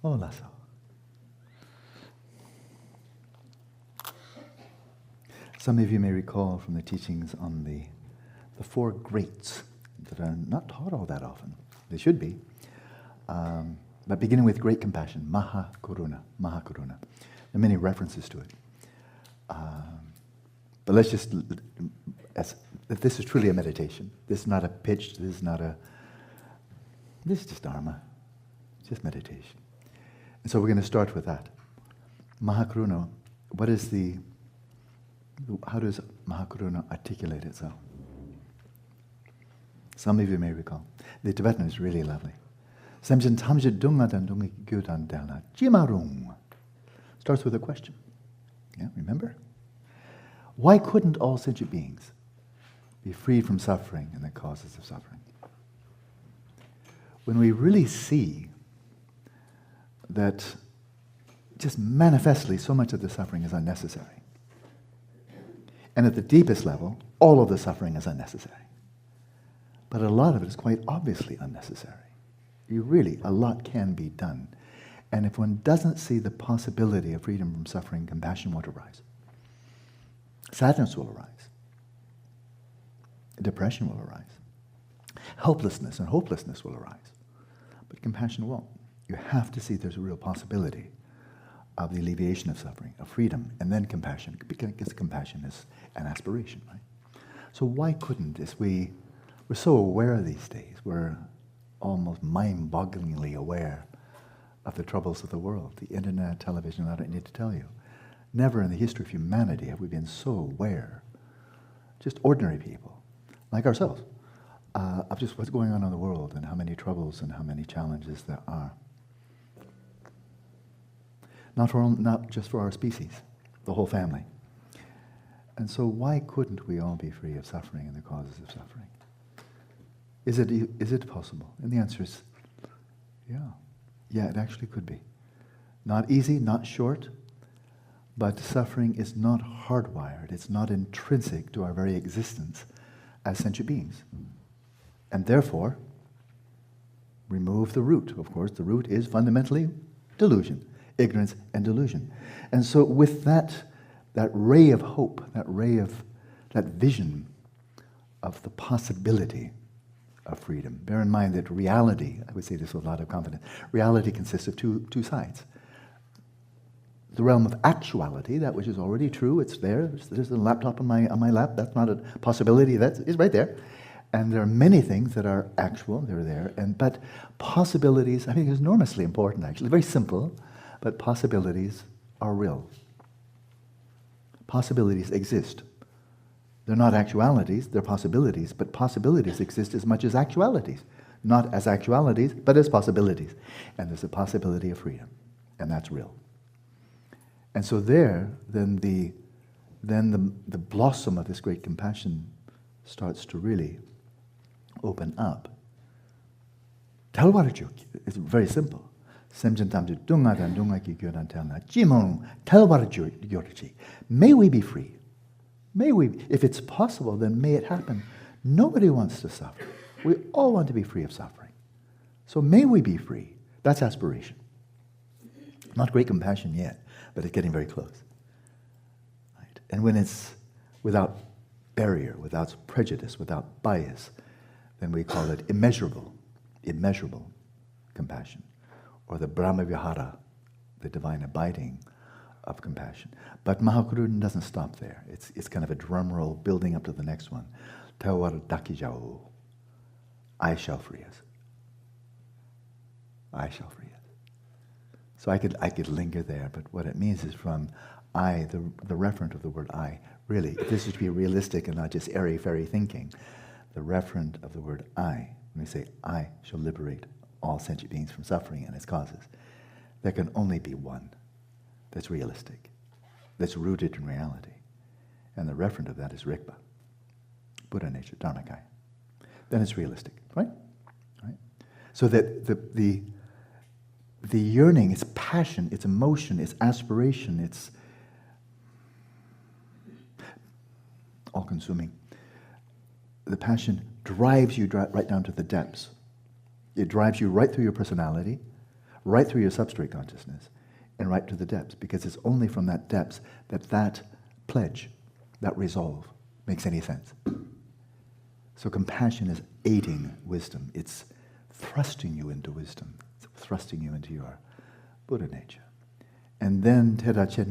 Hola so. Some of you may recall from the teachings on the four greats that are not taught all that often. They should be. But beginning with great compassion, Maha Karuna, Maha Karuna. There are many references to it. But let's just, this is truly a meditation. This is not a pitch, this is just Dharma, just meditation. And so we're going to start with that. Maha Karuna, how does Maha Karuna articulate itself? Some of you may recall. The Tibetan is really lovely. Starts with a question. Yeah, remember? Why couldn't all sentient beings be freed from suffering and the causes of suffering? When we really see that just manifestly so much of the suffering is unnecessary, and at the deepest level, all of the suffering is unnecessary, but a lot of it is quite obviously unnecessary. A lot can be done. And if one doesn't see the possibility of freedom from suffering, compassion won't arise. Sadness will arise. Depression will arise. Helplessness and hopelessness will arise. But compassion won't. You have to see there's a real possibility of the alleviation of suffering, of freedom, and then compassion, because compassion is an aspiration, right? So why couldn't this? We're so aware these days. We're almost mind-bogglingly aware of the troubles of the world. The internet, television, I don't need to tell you. Never in the history of humanity have we been so aware, just ordinary people, like ourselves, of just what's going on in the world and how many troubles and how many challenges there are. Not just for our species, the whole family. And so why couldn't we all be free of suffering and the causes of suffering? Is it possible? And the answer is, yeah, it actually could be. Not easy, not short, but suffering is not hardwired. It's not intrinsic to our very existence as sentient beings. And therefore, remove the root. Of course, the root is fundamentally delusion, ignorance and delusion. And so with that ray of hope, that vision of the possibility of freedom. Bear in mind that reality, I would say this with a lot of confidence, reality consists of two sides. The realm of actuality, that which is already true, it's there. There's a laptop on my lap, that's not a possibility, that is right there. And there are many things that are actual, they're there. But possibilities, I think is enormously important actually, very simple, but possibilities are real. Possibilities exist. They're not actualities, they're possibilities, but possibilities exist as much as actualities. Not as actualities, but as possibilities. And there's a possibility of freedom, and that's real. And so then the blossom of this great compassion starts to really open up. It's very simple. May we be free. May we, if it's possible, then may it happen. Nobody wants to suffer. We all want to be free of suffering. So may we be free. That's aspiration. Not great compassion yet, but it's getting very close. Right? And when it's without barrier, without prejudice, without bias, then we call it immeasurable compassion. Or the Brahma-vihara, the divine abiding of compassion. But Maha Karuna doesn't stop there. It's kind of a drum roll building up to the next one. Tawar dakijao. I shall free us. I shall free us. So I could linger there, but what it means is from I, the referent of the word I, really, if this is to be realistic and not just airy-fairy thinking, the referent of the word I, when we say I shall liberate all sentient beings from suffering and its causes, there can only be one that's realistic, that's rooted in reality. And the referent of that is Rigpa, Buddha nature, Dharmakaya. Then it's realistic, right? So that the yearning, its passion, its emotion, its aspiration, it's all-consuming. The passion drives you right down to the depths. It drives you right through your personality, right through your substrate consciousness, and right to the depths, because it's only from that depths that pledge, that resolve, makes any sense. So compassion is aiding wisdom. It's thrusting you into wisdom. It's thrusting you into your Buddha nature. And then, then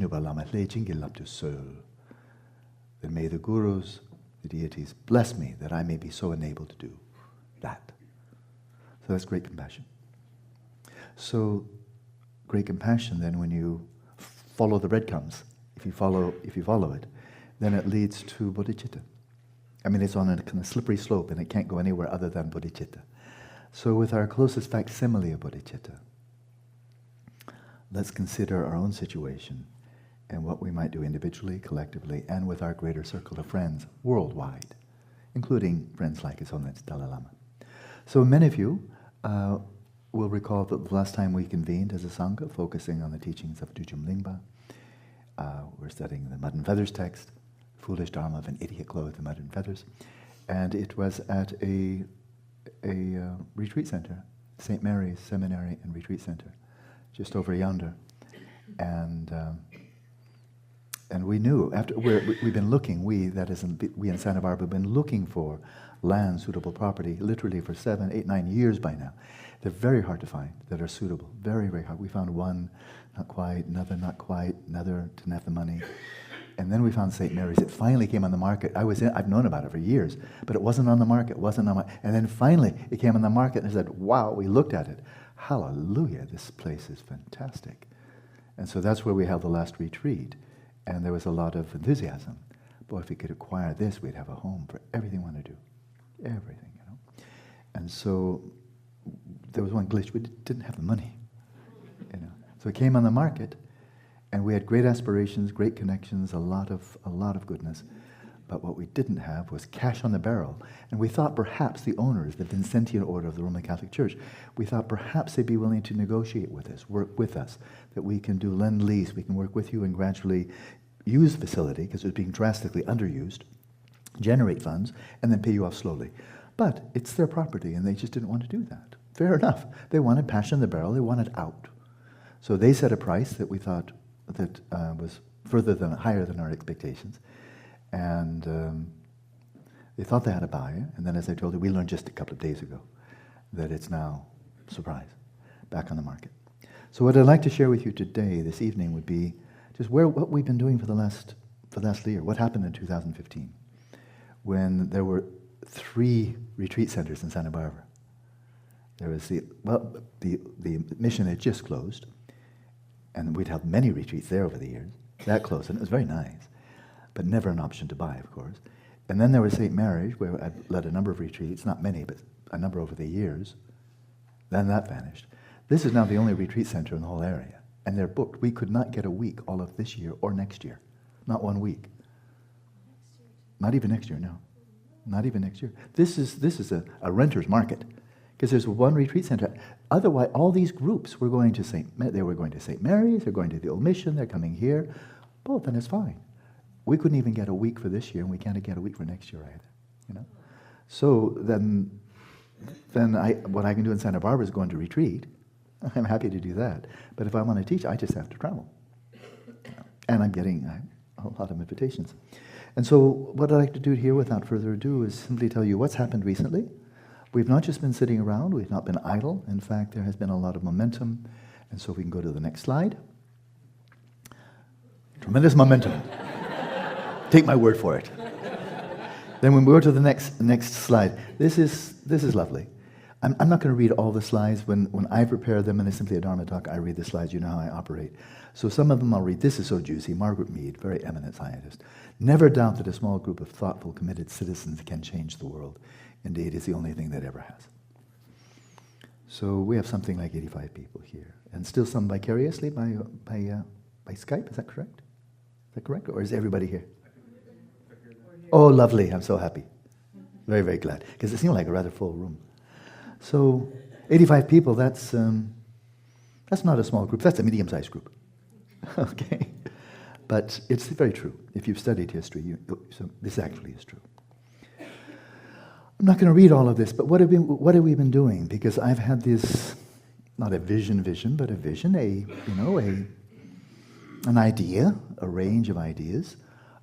may the gurus, the deities, bless me that I may be so enabled to do that. So that's great compassion. So great compassion, then, when you follow the breadcrumbs, if you follow it, then it leads to bodhicitta. I mean, it's on a kind of slippery slope, and it can't go anywhere other than bodhicitta. So with our closest facsimile of bodhicitta, let's consider our own situation and what we might do individually, collectively, and with our greater circle of friends worldwide, including friends like His Holiness Dalai Lama. So many of you will recall that the last time we convened as a Sangha, focusing on the teachings of Dujum Lingpa, we're studying the Mud and Feathers text, Foolish Dharma of an Idiot Clothed in Mud and Feathers, and it was at a retreat center, St. Mary's Seminary and Retreat Center, just over yonder. And we knew, after we've been looking, we in Santa Barbara, have been looking for land, suitable property, literally for 7, 8, 9 years by now. They're very hard to find that are suitable, very, very hard. We found one, not quite, another, not quite, another, didn't have the money. And then we found St. Mary's. It finally came on the market. I've known about it for years, but it wasn't on the market, and then finally it came on the market, and I said, wow, we looked at it. Hallelujah, this place is fantastic. And so that's where we held the last retreat. And there was a lot of enthusiasm. Boy, if we could acquire this, we'd have a home for everything we want to do. Everything, you know. And so there was one glitch. We didn't have the money, you know. So it came on the market, and we had great aspirations, great connections, a lot of goodness. But what we didn't have was cash on the barrel. And we thought perhaps the owners, the Vincentian order of the Roman Catholic Church, we thought perhaps they'd be willing to negotiate with us, work with us, that we can do lend-lease, we can work with you and gradually use the facility, because it was being drastically underused, generate funds, and then pay you off slowly. But it's their property, and they just didn't want to do that. Fair enough. They wanted passion in the barrel, they wanted out. So they set a price that we thought that was higher than our expectations. And they thought they had a buyer, and then as I told you, we learned just a couple of days ago that it's now, surprise, back on the market. So what I'd like to share with you today, this evening, would be just what we've been doing for the last year. What happened in 2015 when there were 3 retreat centers in Santa Barbara. There was the mission had just closed, and we'd held many retreats there over the years. That closed, and it was very nice, but never an option to buy, of course. And then there was St. Mary's, where I've led a number of retreats, not many, but a number over the years. Then that vanished. This is now the only retreat center in the whole area, and they're booked. We could not get a week all of this year or next year. Not 1 week. Not even next year, no. Not even next year. This is a renter's market, because there's one retreat center. Otherwise, all these groups were going to St. Mary's, they're going to the Old Mission, they're coming here. Well, then it's fine. We couldn't even get a week for this year, and we can't get a week for next year either, you know. So then what I can do in Santa Barbara is go into retreat. I'm happy to do that. But if I want to teach, I just have to travel. And I'm getting a lot of invitations. And so what I'd like to do here, without further ado, is simply tell you what's happened recently. We've not just been sitting around, we've not been idle. In fact, there has been a lot of momentum. And so we can go to the next slide. Tremendous momentum. Take my word for it. Then when we go to the next slide, this is lovely. I'm not going to read all the slides. When I prepare them, and it's simply a Dharma talk, I read the slides. You know how I operate. So some of them I'll read. This is so juicy. Margaret Mead, very eminent scientist. Never doubt that a small group of thoughtful, committed citizens can change the world. Indeed, it's the only thing that ever has. So we have something like 85 people here, and still some vicariously by Skype. Is that correct? Is that correct, or is everybody here? Oh, lovely. I'm so happy. Very, very glad. Because it seemed like a rather full room. So 85 people, that's not a small group. That's a medium-sized group. Okay? But it's very true. If you've studied history, so this actually is true. I'm not going to read all of this, but what have we been doing? Because I've had this not a vision, but a vision, an idea, a range of ideas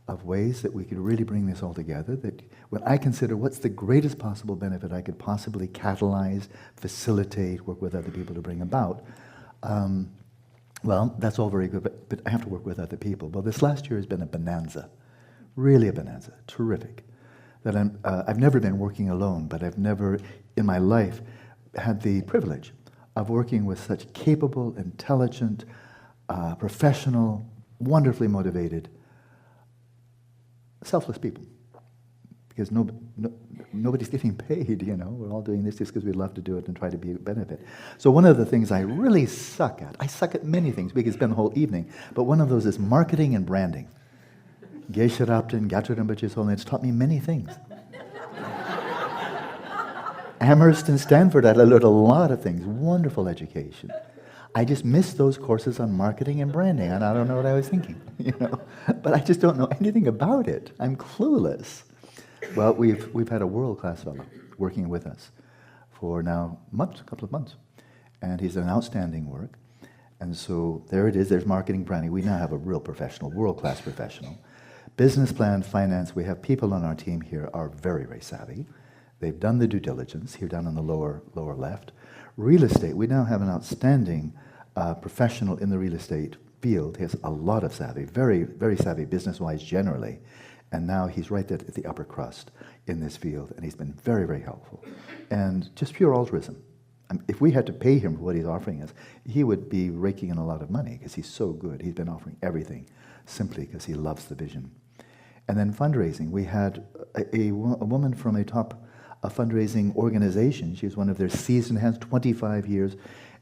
of ways that we could really bring this all together, that when I consider what's the greatest possible benefit I could possibly catalyze, facilitate, work with other people to bring about, well, that's all very good, but I have to work with other people. Well, this last year has been a bonanza, really a bonanza, terrific. That I've never been working alone, but I've never in my life had the privilege of working with such capable, intelligent, professional, wonderfully motivated, selfless people. Because nobody's getting paid, We're all doing this just because we love to do it and try to be a benefit. So one of the things I really suck at many things, we could spend the whole evening, but one of those is marketing and branding. Geshe Rabten, Gatra Rinpoche's Holy, it's taught me many things. Amherst and Stanford, I learned a lot of things, wonderful education. I just missed those courses on marketing and branding, and I don't know what I was thinking, But I just don't know anything about it. I'm clueless. Well, we've had a world-class fellow working with us for now a couple of months, and he's done outstanding work. And so there it is, there's marketing, branding. We now have a real professional, world-class professional. Business plan, finance, we have people on our team here are very, very savvy. They've done the due diligence, here down on the lower left. Real estate, we now have an outstanding professional in the real estate field. He has a lot of savvy, very, very savvy business-wise generally. And now he's right there at the upper crust in this field, and he's been very, very helpful. And just pure altruism. If we had to pay him for what he's offering us, he would be raking in a lot of money because he's so good. He's been offering everything simply because he loves the vision. And then fundraising. We had a woman from a top fundraising organization. She was one of their seasoned hands, 25 years,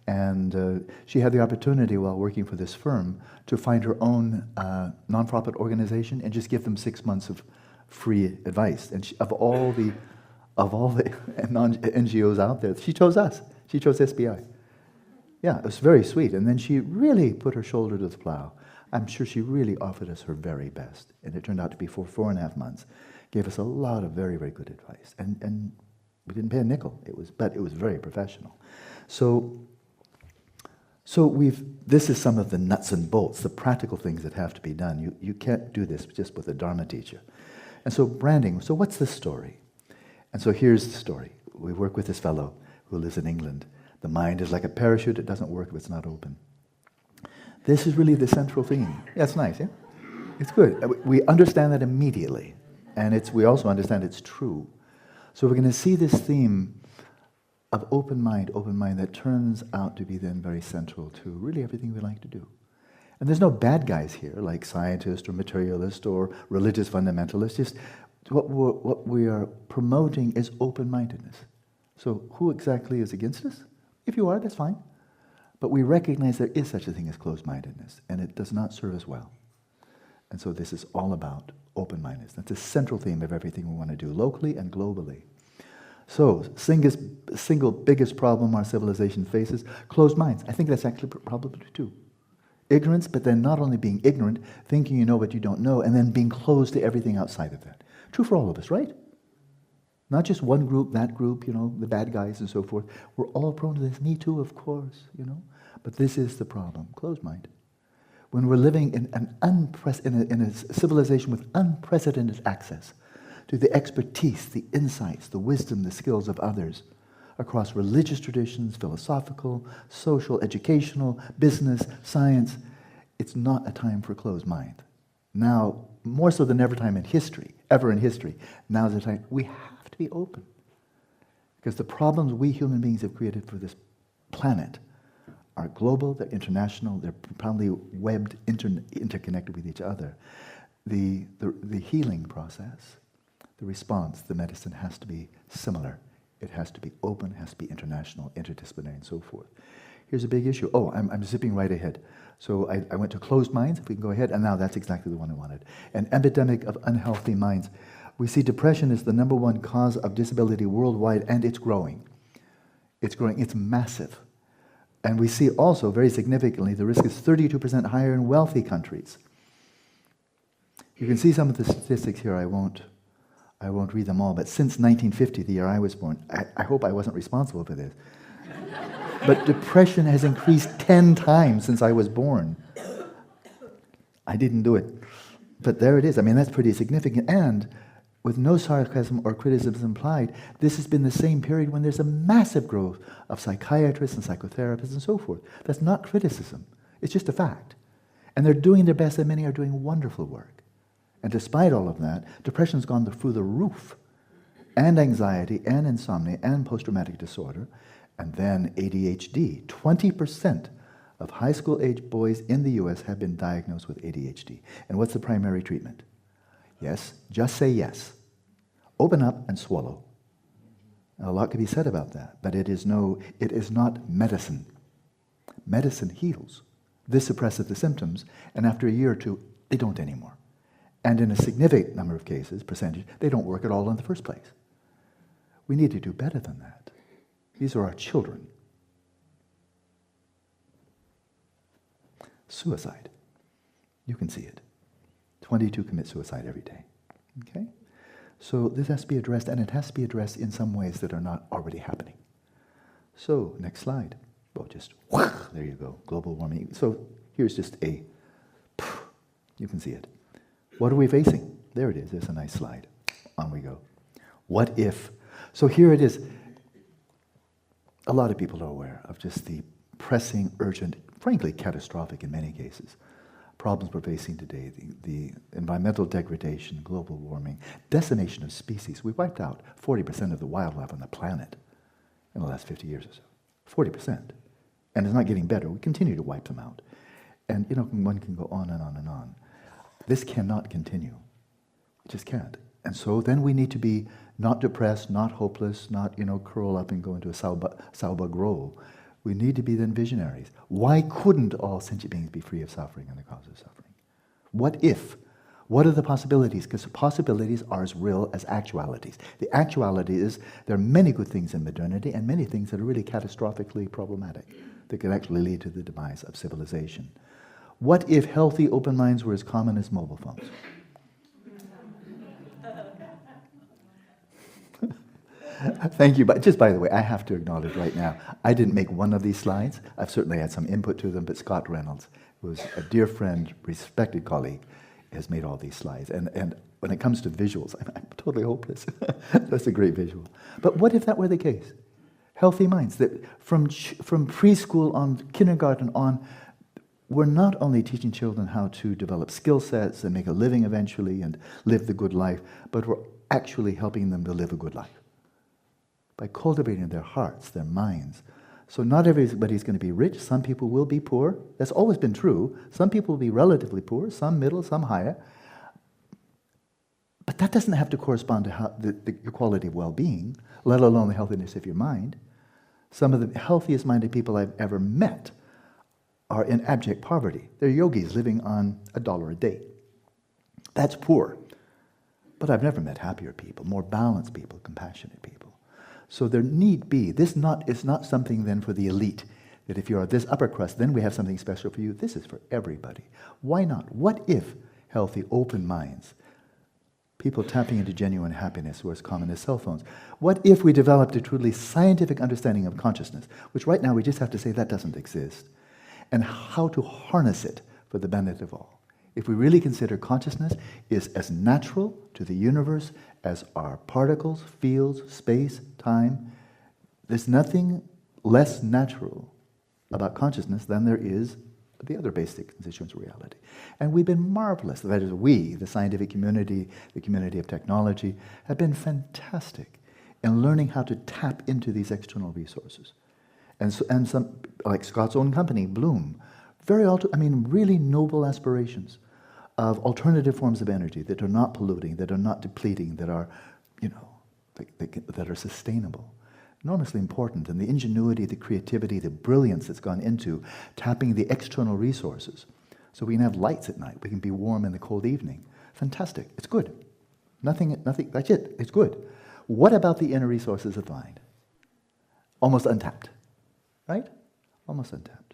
and she had the opportunity while working for this firm to find her own nonprofit organization and just give them 6 months of free advice. And of all the NGOs out there, she chose us. She chose SBI. Yeah, it was very sweet. And then she really put her shoulder to the plow. I'm sure she really offered us her very best. And it turned out to be for 4.5 months. Gave us a lot of very, very good advice. And we didn't pay a nickel. But it was very professional. So this is some of the nuts and bolts, the practical things that have to be done. You can't do this just with a Dharma teacher. And so branding, so what's the story? And so here's the story. We work with this fellow who lives in England. The mind is like a parachute. It doesn't work if it's not open. This is really the central theme. Yeah, it's nice, yeah? It's good. We understand that immediately. And we also understand it's true. So we're going to see this theme of open mind that turns out to be then very central to really everything we like to do. And there's no bad guys here, like scientist or materialist or religious fundamentalist. Just what we are promoting is open-mindedness. So who exactly is against us? If you are, that's fine. But we recognize there is such a thing as closed-mindedness, and it does not serve us well. And so this is all about open-mindedness. That's the central theme of everything we want to do, locally and globally. So, single biggest problem our civilization faces, closed minds. I think that's actually probably true. Ignorance, but then not only being ignorant, thinking you know what you don't know, and then being closed to everything outside of that. True for all of us, right? Not just one group, that group, the bad guys and so forth. We're all prone to this. Me too, of course, But this is the problem, closed mind. When we're living in in a civilization with unprecedented access to the expertise, the insights, the wisdom, the skills of others across religious traditions, philosophical, social, educational, business, science, it's not a time for closed mind. Now, more so than ever in history, now is the time we have to be open. Because the problems we human beings have created for this planet are global, they're international, they're probably webbed, interconnected with each other. The healing process, the response, the medicine has to be similar. It has to be open, it has to be international, interdisciplinary, and so forth. Here's a big issue. Oh, I'm zipping right ahead. So I went to closed minds, if we can go ahead, and now that's exactly the one I wanted. An epidemic of unhealthy minds. We see depression is the #1 cause of disability worldwide, and it's growing. It's growing, it's massive. And we see also, very significantly, the risk is 32% higher in wealthy countries. You can see some of the statistics here. I won't read them all, but since 1950, the year I was born, I hope I wasn't responsible for this. But depression has increased 10 times since I was born. I didn't do it. But there it is. I mean, that's pretty significant. And with no sarcasm or criticism implied, this has been the same period when there's a massive growth of psychiatrists and psychotherapists and so forth. That's not criticism. It's just a fact. And they're doing their best, and many are doing wonderful work. And despite all of that, depression's gone through the roof. And anxiety, and insomnia, and post-traumatic disorder, and then ADHD. 20% of high school-age boys in the US have been diagnosed with ADHD. And what's the primary treatment? Yes, just say yes. Open up and swallow. A lot can be said about that, but it is not medicine. Medicine heals. This suppresses the symptoms, and after a year or two, they don't anymore. And in a significant number of cases, percentage, they don't work at all in the first place. We need to do better than that. These are our children. Suicide. You can see it. 22 commit suicide every day. Okay? So this has to be addressed, and it has to be addressed in some ways that are not already happening. So, next slide. Well, just, there you go, global warming. So here's just you can see it. What are we facing? There it is, there's a nice slide. On we go. What if? So here it is. A lot of people are aware of just the pressing, urgent, frankly catastrophic in many cases, problems we're facing today, the environmental degradation, global warming, decimation of species. We wiped out 40% of the wildlife on the planet in the last 50 years or so. 40%. And it's not getting better. We continue to wipe them out. And, one can go on and on and on. This cannot continue. It just can't. And so then we need to be not depressed, not hopeless, not, curl up and go into a Saubag role. We need to be then visionaries. Why couldn't all sentient beings be free of suffering and the cause of suffering? What if? What are the possibilities? Because the possibilities are as real as actualities. The actuality is there are many good things in modernity and many things that are really catastrophically problematic that could actually lead to the demise of civilization. What if healthy, open minds were as common as mobile phones? Thank you. But just by the way, I have to acknowledge right now, I didn't make one of these slides. I've certainly had some input to them, but Scott Reynolds, who's a dear friend, respected colleague, has made all these slides. And when it comes to visuals, I'm totally hopeless. That's a great visual. But what if that were the case? Healthy minds, that from preschool on, kindergarten on, we're not only teaching children how to develop skill sets and make a living eventually and live the good life, but we're actually helping them to live a good life by cultivating their hearts, their minds. So not everybody's going to be rich. Some people will be poor. That's always been true. Some people will be relatively poor, some middle, some higher. But that doesn't have to correspond to your quality of well-being, let alone the healthiness of your mind. Some of the healthiest minded people I've ever met are in abject poverty. They're yogis living on $1 a day. That's poor. But I've never met happier people, more balanced people, compassionate people. So there need be, is not something then for the elite, that if you're this upper crust, then we have something special for you. This is for everybody. Why not? What if healthy, open minds, people tapping into genuine happiness were as common as cell phones? What if we developed a truly scientific understanding of consciousness, which right now we just have to say that doesn't exist, and how to harness it for the benefit of all? If we really consider consciousness is as natural to the universe as are particles, fields, space, time, there's nothing less natural about consciousness than there is the other basic constituents of reality. And we've been marvelous. That is, we, the scientific community, the community of technology, have been fantastic in learning how to tap into these external resources. And some, like Scott's own company, Bloom, really noble aspirations of alternative forms of energy that are not polluting, that are not depleting, that are, that are sustainable. Enormously important. And the ingenuity, the creativity, the brilliance that's gone into tapping the external resources. So we can have lights at night. We can be warm in the cold evening. Fantastic. It's good. Nothing, that's it. It's good. What about the inner resources of the mind? Almost untapped. Right? Almost untapped.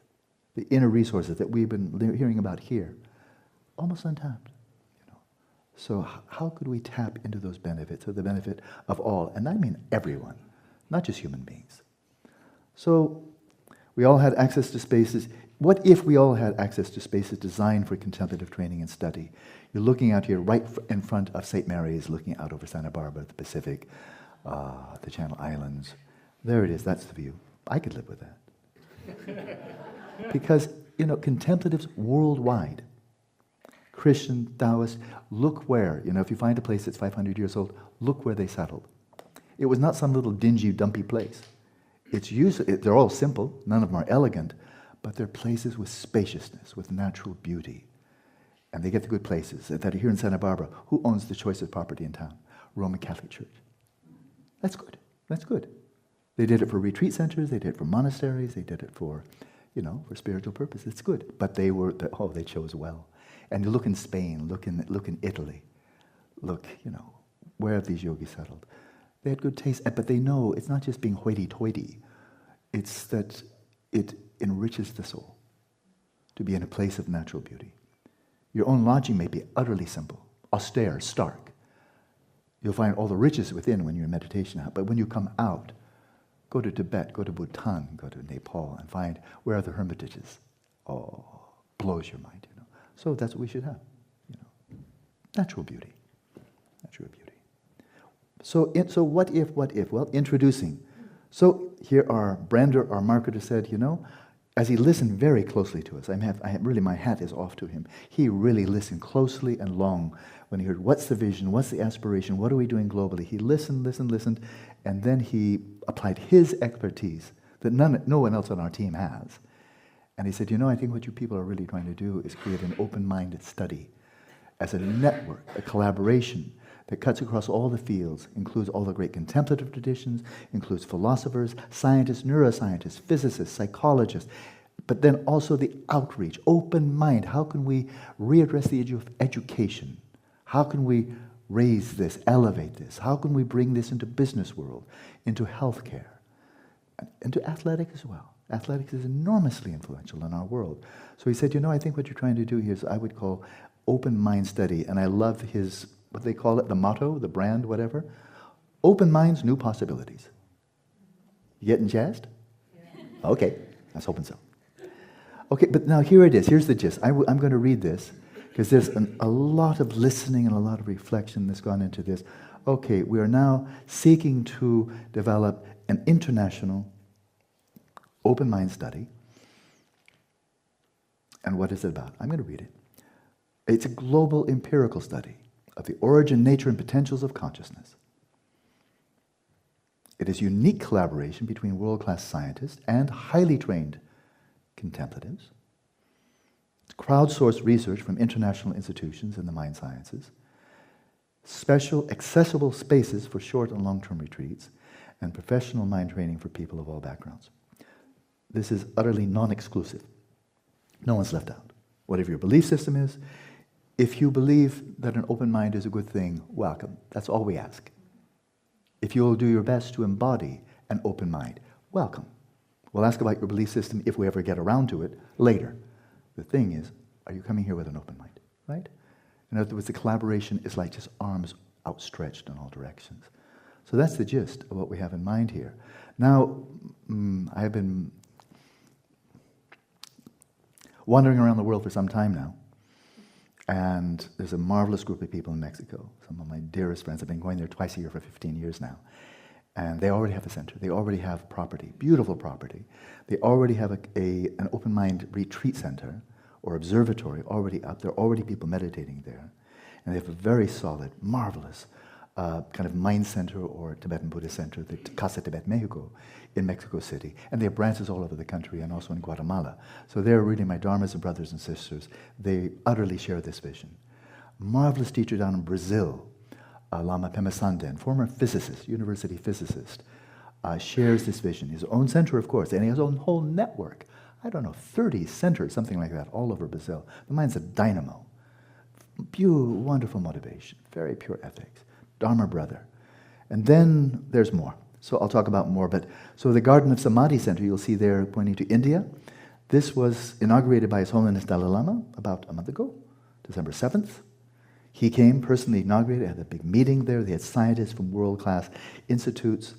The inner resources that we've been hearing about here. Almost untapped. So how could we tap into those benefits, for the benefit of all? And I mean everyone, not just human beings. So We all had access to spaces. What if we all had access to spaces designed for contemplative training and study? You're looking out here right in front of St. Mary's, looking out over Santa Barbara, the Pacific, the Channel Islands. There it is, that's the view. I could live with that. Because, contemplatives worldwide, Christian, Taoist, look where, if you find a place that's 500 years old, look where they settled. It was not some little dingy, dumpy place. They're all simple, none of them are elegant, but they're places with spaciousness, with natural beauty. And they get the good places. That are here in Santa Barbara, who owns the choicest property in town? Roman Catholic Church. That's good. That's good. They did it for retreat centers, they did it for monasteries, they did it for, for spiritual purposes. It's good. But they chose well. And you look in Spain, look in Italy, look, where have these yogis settled? They had good taste, but they know it's not just being hoity-toity. It's that it enriches the soul to be in a place of natural beauty. Your own lodging may be utterly simple, austere, stark. You'll find all the riches within when you're in meditation out. But when you come out, go to Tibet, go to Bhutan, go to Nepal, and find where are the hermitages. Oh, blows your mind, So that's what we should have, Natural beauty. Natural beauty. So what if? Well, introducing. So here Brander, our marketer, said, as he listened very closely to us, really my hat is off to him. He really listened closely and long when he heard, what's the vision, what's the aspiration, what are we doing globally? He listened, and then he applied his expertise that no one else on our team has. And he said, I think what you people are really trying to do is create an open-minded study as a network, a collaboration that cuts across all the fields, includes all the great contemplative traditions, includes philosophers, scientists, neuroscientists, physicists, psychologists, but then also the outreach, open mind. How can we readdress the issue of education? How can we raise this, elevate this? How can we bring this into business world, into healthcare, and into athletics as well? Athletics is enormously influential in our world. So he said, I think what you're trying to do here is I would call open mind study, and I love his, what they call it, the motto, the brand, whatever. Open minds, new possibilities. You getting jazzed? Yeah. Okay, I was hoping so. Okay, but now here it is. Here's the gist. I'm going to read this because there's a lot of listening and a lot of reflection that's gone into this. Okay, we are now seeking to develop an international open mind study. And what is it about? I'm going to read it. It's a global empirical study of the origin, nature, and potentials of consciousness. It is unique collaboration between world-class scientists and highly trained contemplatives. It's crowdsourced research from international institutions in the mind sciences, special accessible spaces for short and long-term retreats, and professional mind training for people of all backgrounds. This is utterly non-exclusive. No one's left out. Whatever your belief system is, if you believe that an open mind is a good thing, welcome. That's all we ask. If you'll do your best to embody an open mind, welcome. We'll ask about your belief system if we ever get around to it later. The thing is, are you coming here with an open mind, right? In other words, the collaboration is like just arms outstretched in all directions. So that's the gist of what we have in mind here. Now, I've been wandering around the world for some time now, and there's a marvelous group of people in Mexico. Some of my dearest friends. I've been going there twice a year for 15 years now. And they already have a center. They already have property, beautiful property. They already have an open mind retreat center or observatory already up there, already people meditating there. And they have a very solid, marvelous kind of mind center or Tibetan Buddhist center, the Casa Tibet Mexico, in Mexico City. And they have branches all over the country and also in Guatemala. So they're really my dharmas and brothers and sisters. They utterly share this vision. Marvelous teacher down in Brazil, Lama Pema Sanden, former physicist, university physicist, shares this vision. His own center, of course, and he has his own whole network. 30 centers, something like that, all over Brazil. The mind's a dynamo. Wonderful motivation, very pure ethics. Dharma brother. And then there's more. So I'll talk about more. But so the Garden of Samadhi Center, you'll see there pointing to India. This was inaugurated by His Holiness Dalai Lama about a month ago, December 7th. He came, personally inaugurated, had a big meeting there. They had scientists from world-class institutes.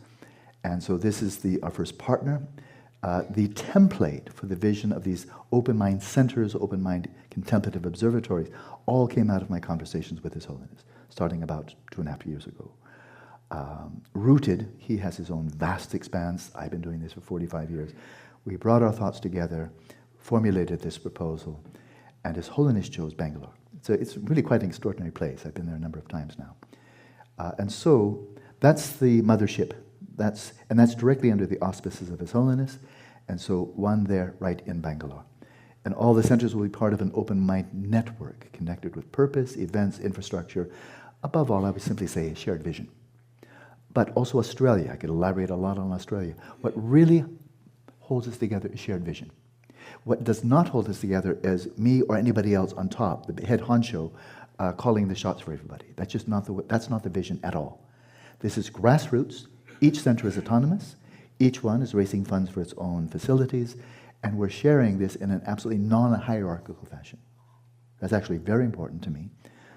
And so this is our first partner. The template for the vision of these open mind centers, open mind contemplative observatories, all came out of my conversations with His Holiness, starting about 2.5 years ago. Rooted, he has his own vast expanse. I've been doing this for 45 years. We brought our thoughts together, formulated this proposal, and His Holiness chose Bangalore. It's really quite an extraordinary place. I've been there a number of times now. And so that's the mothership. That's directly under the auspices of His Holiness. And so one there right in Bangalore. And all the centers will be part of an open mind network connected with purpose, events, infrastructure. Above all, I would simply say a shared vision. But also Australia. I could elaborate a lot on Australia. What really holds us together is shared vision. What does not hold us together is me or anybody else on top, the head honcho, calling the shots for everybody. That's not the vision at all. This is grassroots. Each center is autonomous. Each one is raising funds for its own facilities, and we're sharing this in an absolutely non-hierarchical fashion. That's actually very important to me.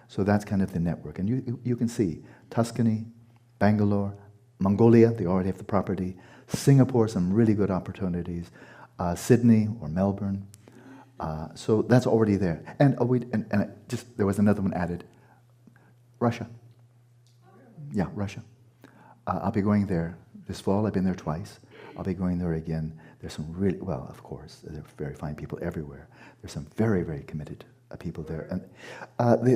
So that's kind of the network. And you can see Tuscany, Bangalore, Mongolia, they already have the property, Singapore, some really good opportunities, Sydney or Melbourne. So that's already there. And there was another one added, Russia. Yeah, Russia. I'll be going there this fall. I've been there twice. I'll be going there again. There's some really, well, of course, there are very fine people everywhere. There's some very, very committed people there, and they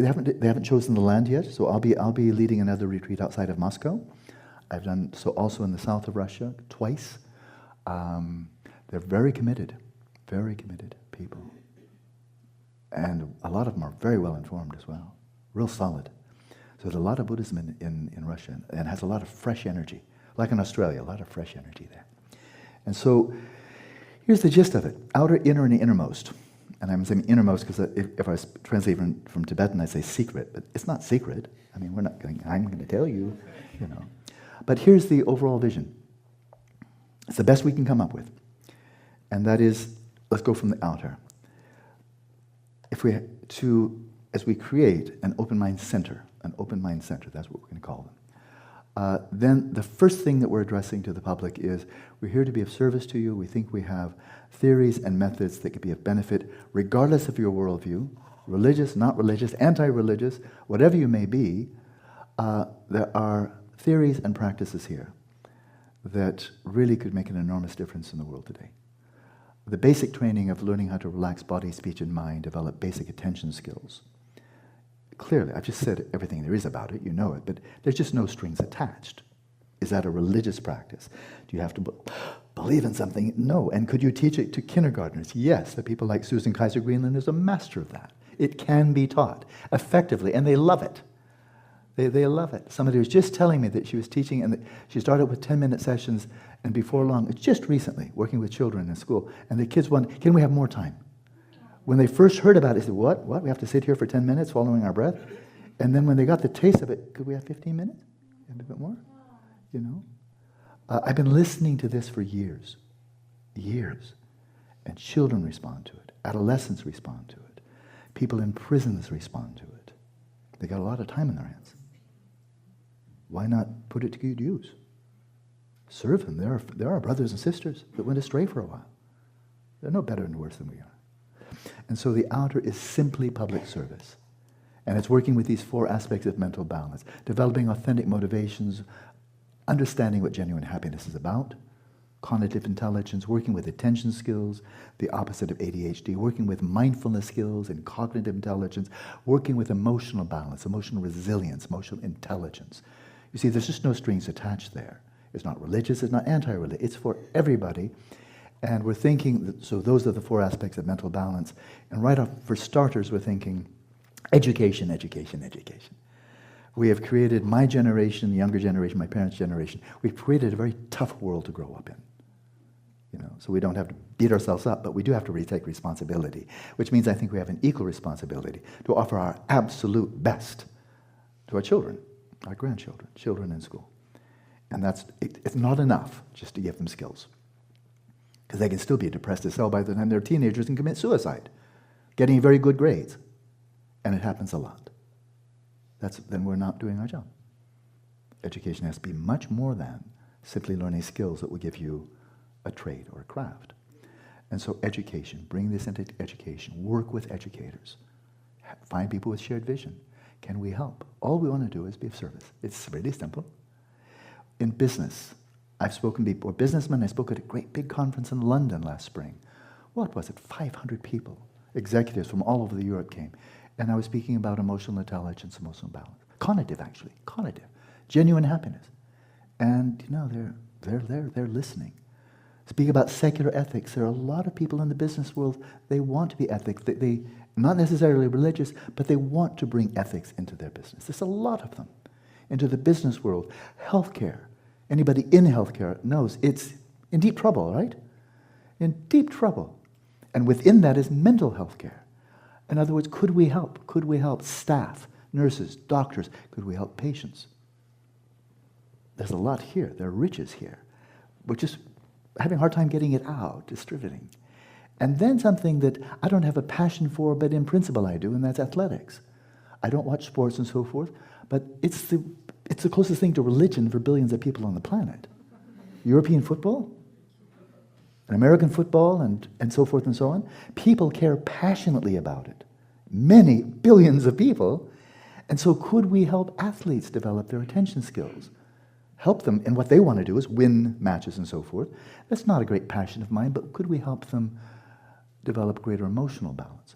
haven't chosen the land yet. So I'll be leading another retreat outside of Moscow. I've done so also in the south of Russia twice. They're very committed people, and a lot of them are very well informed as well, real solid. So there's a lot of Buddhism in Russia, and has a lot of fresh energy, like in Australia, a lot of fresh energy there. And so here's the gist of it: outer, inner, and innermost. And I'm saying innermost because if I was translating from Tibetan, I'd say secret, but it's not secret. I mean, I'm going to tell you, you know. But here's the overall vision. It's the best we can come up with. And that is, let's go from the outer. As we create an open mind center, that's what we're going to call them. Then the first thing that we're addressing to the public is, we're here to be of service to you. We think we have theories and methods that could be of benefit, regardless of your worldview, religious, not religious, anti-religious, whatever you may be. There are theories and practices here that really could make an enormous difference in the world today. The basic training of learning how to relax body, speech, and mind, develop basic attention skills. Clearly, I've just said everything there is about it, you know it, but there's just no strings attached. Is that a religious practice? Do you have to believe in something? No. And could you teach it to kindergartners? Yes. The people like Susan Kaiser Greenland is a master of that. It can be taught effectively, and they love it. They love it. Somebody was just telling me that she was teaching, and she started with 10-minute sessions, and before long, just recently, working with children in school, and the kids went, can we have more time? When they first heard about it, they said, what? We have to sit here for 10 minutes following our breath? And then when they got the taste of it, could we have 15 minutes? And a bit more? You know? I've been listening to this for years. And children respond to it. Adolescents respond to it. People in prisons respond to it. They got a lot of time in their hands. Why not put it to good use? Serve them. There are brothers and sisters that went astray for a while. They're no better and worse than we are. And so the outer is simply public service. And it's working with these 4 aspects of mental balance. Developing authentic motivations, understanding what genuine happiness is about, cognitive intelligence, working with attention skills, the opposite of ADHD, working with mindfulness skills and cognitive intelligence, working with emotional balance, emotional resilience, emotional intelligence. You see, there's just no strings attached there. It's not religious, it's not anti-religious, it's for everybody. And we're thinking, so those are the 4 aspects of mental balance. And right off, for starters, we're thinking education, education, education. We have created, my generation, the younger generation, my parents' generation, we've created a very tough world to grow up in. You know, so we don't have to beat ourselves up, but we do have to take responsibility, which means I think we have an equal responsibility to offer our absolute best to our children, our grandchildren, children in school. And it's not enough just to give them skills, because they can still be depressed as hell by the time they're teenagers and commit suicide, getting very good grades. And it happens a lot. Then we're not doing our job. Education has to be much more than simply learning skills that will give you a trade or a craft. And so education, bring this into education, work with educators, find people with shared vision. Can we help? All we want to do is be of service. It's really simple. In business, I've spoken before, businessmen, I spoke at a great big conference in London last spring. What was it? 500 people, executives from all over Europe came. And I was speaking about emotional intelligence, emotional balance. Cognitive, actually, cognitive, genuine happiness. And, you know, they're listening. Speak about secular ethics. There are a lot of people in the business world, they want to be ethics. They not necessarily religious, but they want to bring ethics into their business. There's a lot of them. Into the business world, healthcare. Anybody in healthcare knows it's in deep trouble, right? In deep trouble. And within that is mental health care. In other words, could we help? Could we help staff, nurses, doctors? Could we help patients? There's a lot here. There are riches here. We're just having a hard time getting it out, distributing. And then something that I don't have a passion for, but in principle I do, and that's athletics. I don't watch sports and so forth, but it's the closest thing to religion for billions of people on the planet. European football, and American football, and so forth and so on. People care passionately about it. Many billions of people. And so could we help athletes develop their attention skills? Help them in what they want to do is win matches and so forth. That's not a great passion of mine, but could we help them develop greater emotional balance?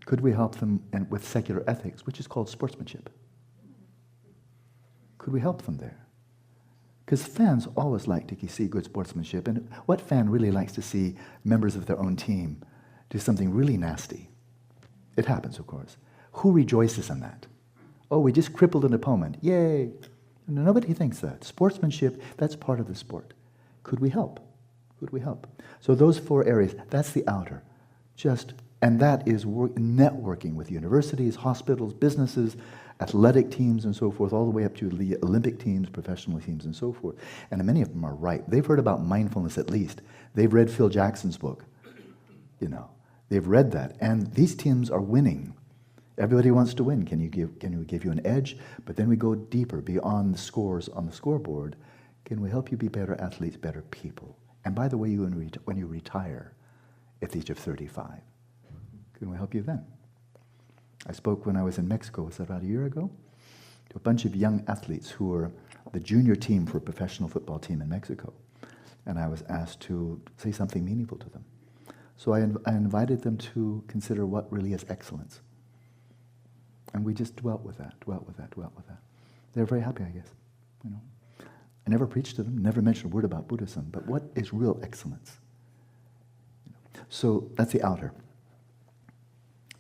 Could we help them with secular ethics, which is called sportsmanship? Could we help them there? Because fans always like to see good sportsmanship, and what fan really likes to see members of their own team do something really nasty? It happens, of course. Who rejoices in that? Oh, we just crippled an opponent. Yay! Nobody thinks that. Sportsmanship, that's part of the sport. Could we help? Could we help? So those 4 areas, that's the outer. And that is networking with universities, hospitals, businesses, athletic teams and so forth, all the way up to the Olympic teams, professional teams and so forth. And many of them are right. They've heard about mindfulness at least. They've read Phil Jackson's book. You know, they've read that. And these teams are winning. Everybody wants to win. Can we give you an edge? But then we go deeper, beyond the scores on the scoreboard. Can we help you be better athletes, better people? And by the way, when you retire at the age of 35, can we help you then? I spoke when I was in Mexico, was that about a year ago? To a bunch of young athletes who were the junior team for a professional football team in Mexico. And I was asked to say something meaningful to them. So I invited them to consider what really is excellence. And we just dwelt with that. They're very happy, I guess. You know, I never preached to them, never mentioned a word about Buddhism, but what is real excellence? You know, so that's the outer.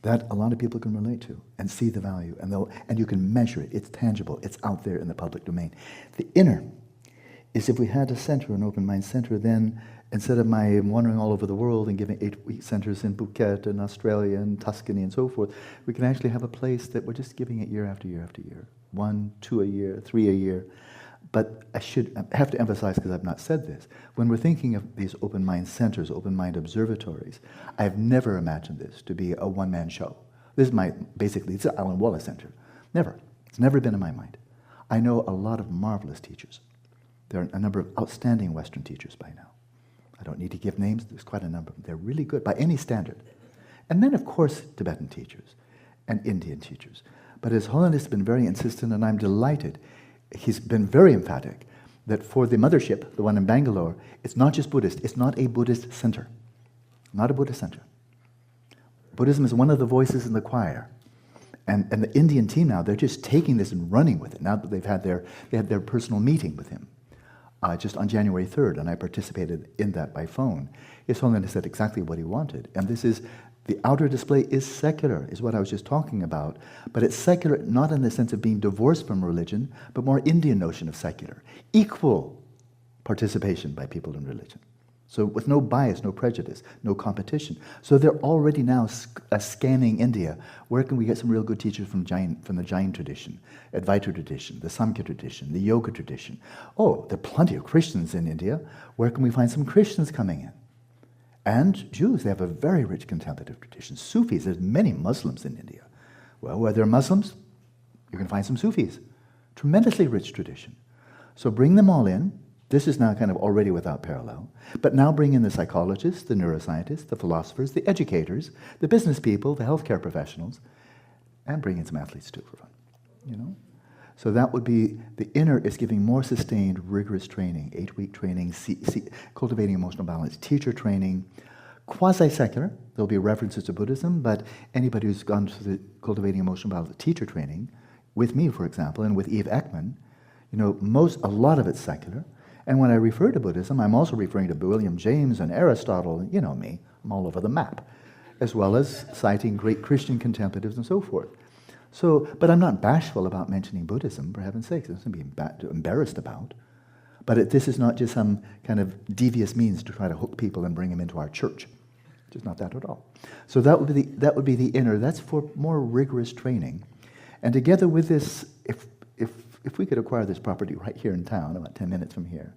That a lot of people can relate to and see the value, and you can measure it. It's tangible. It's out there in the public domain. The inner is if we had a center, an open mind center, then instead of my wandering all over the world and giving 8-week centers in Phuket and Australia and Tuscany and so forth, we can actually have a place that we're just giving it year after year after year. 1, 2 a year, 3 a year. But I have to emphasize, because I've not said this, when we're thinking of these open mind centers, open mind observatories, I've never imagined this to be a one-man show. This is it's an Alan Wallace Center. Never. It's never been in my mind. I know a lot of marvelous teachers. There are a number of outstanding Western teachers by now. I don't need to give names, there's quite a number of them. They're really good by any standard. And then, of course, Tibetan teachers and Indian teachers. But His Holiness has been very insistent, and I'm delighted. He's been very emphatic that for the mothership, the one in Bangalore, it's not just Buddhist. It's not a Buddhist center. Not a Buddhist center. Buddhism is one of the voices in the choir. And the Indian team now, they're just taking this and running with it. Now that they had their personal meeting with him just on January 3rd, and I participated in that by phone. His Holiness said exactly what he wanted. And this is, the outer display is secular, is what I was just talking about. But it's secular not in the sense of being divorced from religion, but more Indian notion of secular. Equal participation by people in religion. So with no bias, no prejudice, no competition. So they're already now scanning India. Where can we get some real good teachers from the Jain tradition, Advaita tradition, the Samkhya tradition, the Yoga tradition? Oh, there are plenty of Christians in India. Where can we find some Christians coming in? And Jews, they have a very rich contemplative tradition. Sufis, there's many Muslims in India. Well, where there are Muslims, you can find some Sufis. Tremendously rich tradition. So bring them all in, This is now kind of already without parallel. But now bring in the psychologists, the neuroscientists, the philosophers, the educators, the business people, the healthcare professionals, and bring in some athletes too for fun, you know? So that would be, the inner is giving more sustained, rigorous training, 8-week training, cultivating emotional balance, teacher training, quasi-secular. There'll be references to Buddhism, but anybody who's gone through the cultivating emotional balance teacher training, with me, for example, and with Eve Ekman, you know, a lot of it's secular. And when I refer to Buddhism, I'm also referring to William James and Aristotle, you know me, I'm all over the map, as well as citing great Christian contemplatives and so forth. So, but I'm not bashful about mentioning Buddhism, for heaven's sake. There's nothing to be embarrassed about. But this is not just some kind of devious means to try to hook people and bring them into our church. Just not that at all. So that would be the inner. That's for more rigorous training. And together with this, if we could acquire this property right here in town, about 10 minutes from here,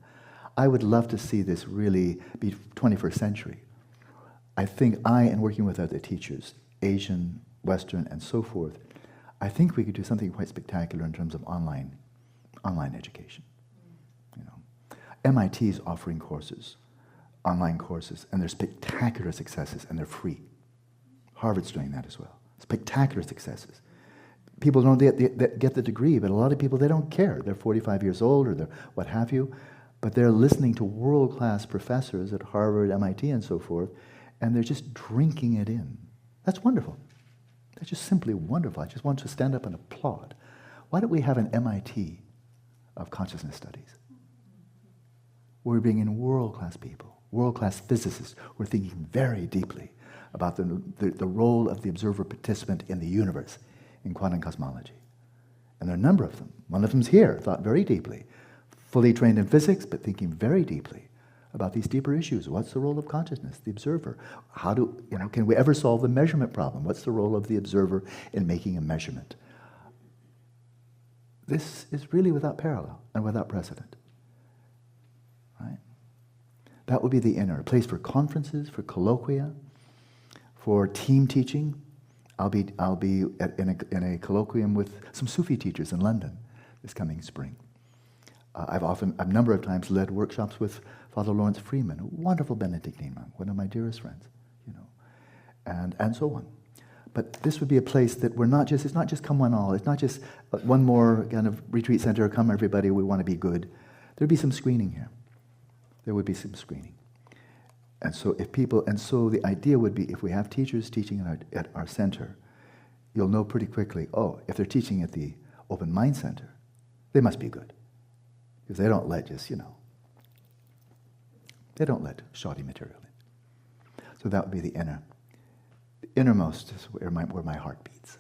I would love to see this really be 21st century. I think and working with other teachers, Asian, Western, and so forth, I think we could do something quite spectacular in terms of online education. You know, MIT is offering courses, online courses, and they're spectacular successes, and they're free. Harvard's doing that as well. Spectacular successes. People don't get the degree, but a lot of people, they don't care. They're 45 years old or they're what have you, but they're listening to world-class professors at Harvard, MIT, and so forth, and they're just drinking it in. That's wonderful. That's just simply wonderful. I just want to stand up and applaud. Why don't we have an MIT of consciousness studies? We're bringing in world-class people, world-class physicists who are thinking very deeply about the role of the observer-participant in the universe, in quantum cosmology. And there are a number of them. One of them's here, thought very deeply, fully trained in physics, but thinking very deeply about these deeper issues. What's the role of consciousness, the observer? Can we ever solve the measurement problem? What's the role of the observer in making a measurement? This is really without parallel and without precedent. Right? That would be the inner, a place for conferences, for colloquia, for team teaching. I'll be in a colloquium with some Sufi teachers in London this coming spring. I've a number of times led workshops with Father Lawrence Freeman, a wonderful Benedictine monk, one of my dearest friends, you know, and so on. But this would be a place that it's not just come one all, it's not just one more kind of retreat center, come everybody, we want to be good. There'd be some screening here. There would be some screening. And so the idea would be if we have teachers teaching at our center, you'll know pretty quickly, if they're teaching at the Open Mind Center, they must be good. Because they don't let they don't let shoddy material in. So that would be the inner. The innermost is where my heart beats.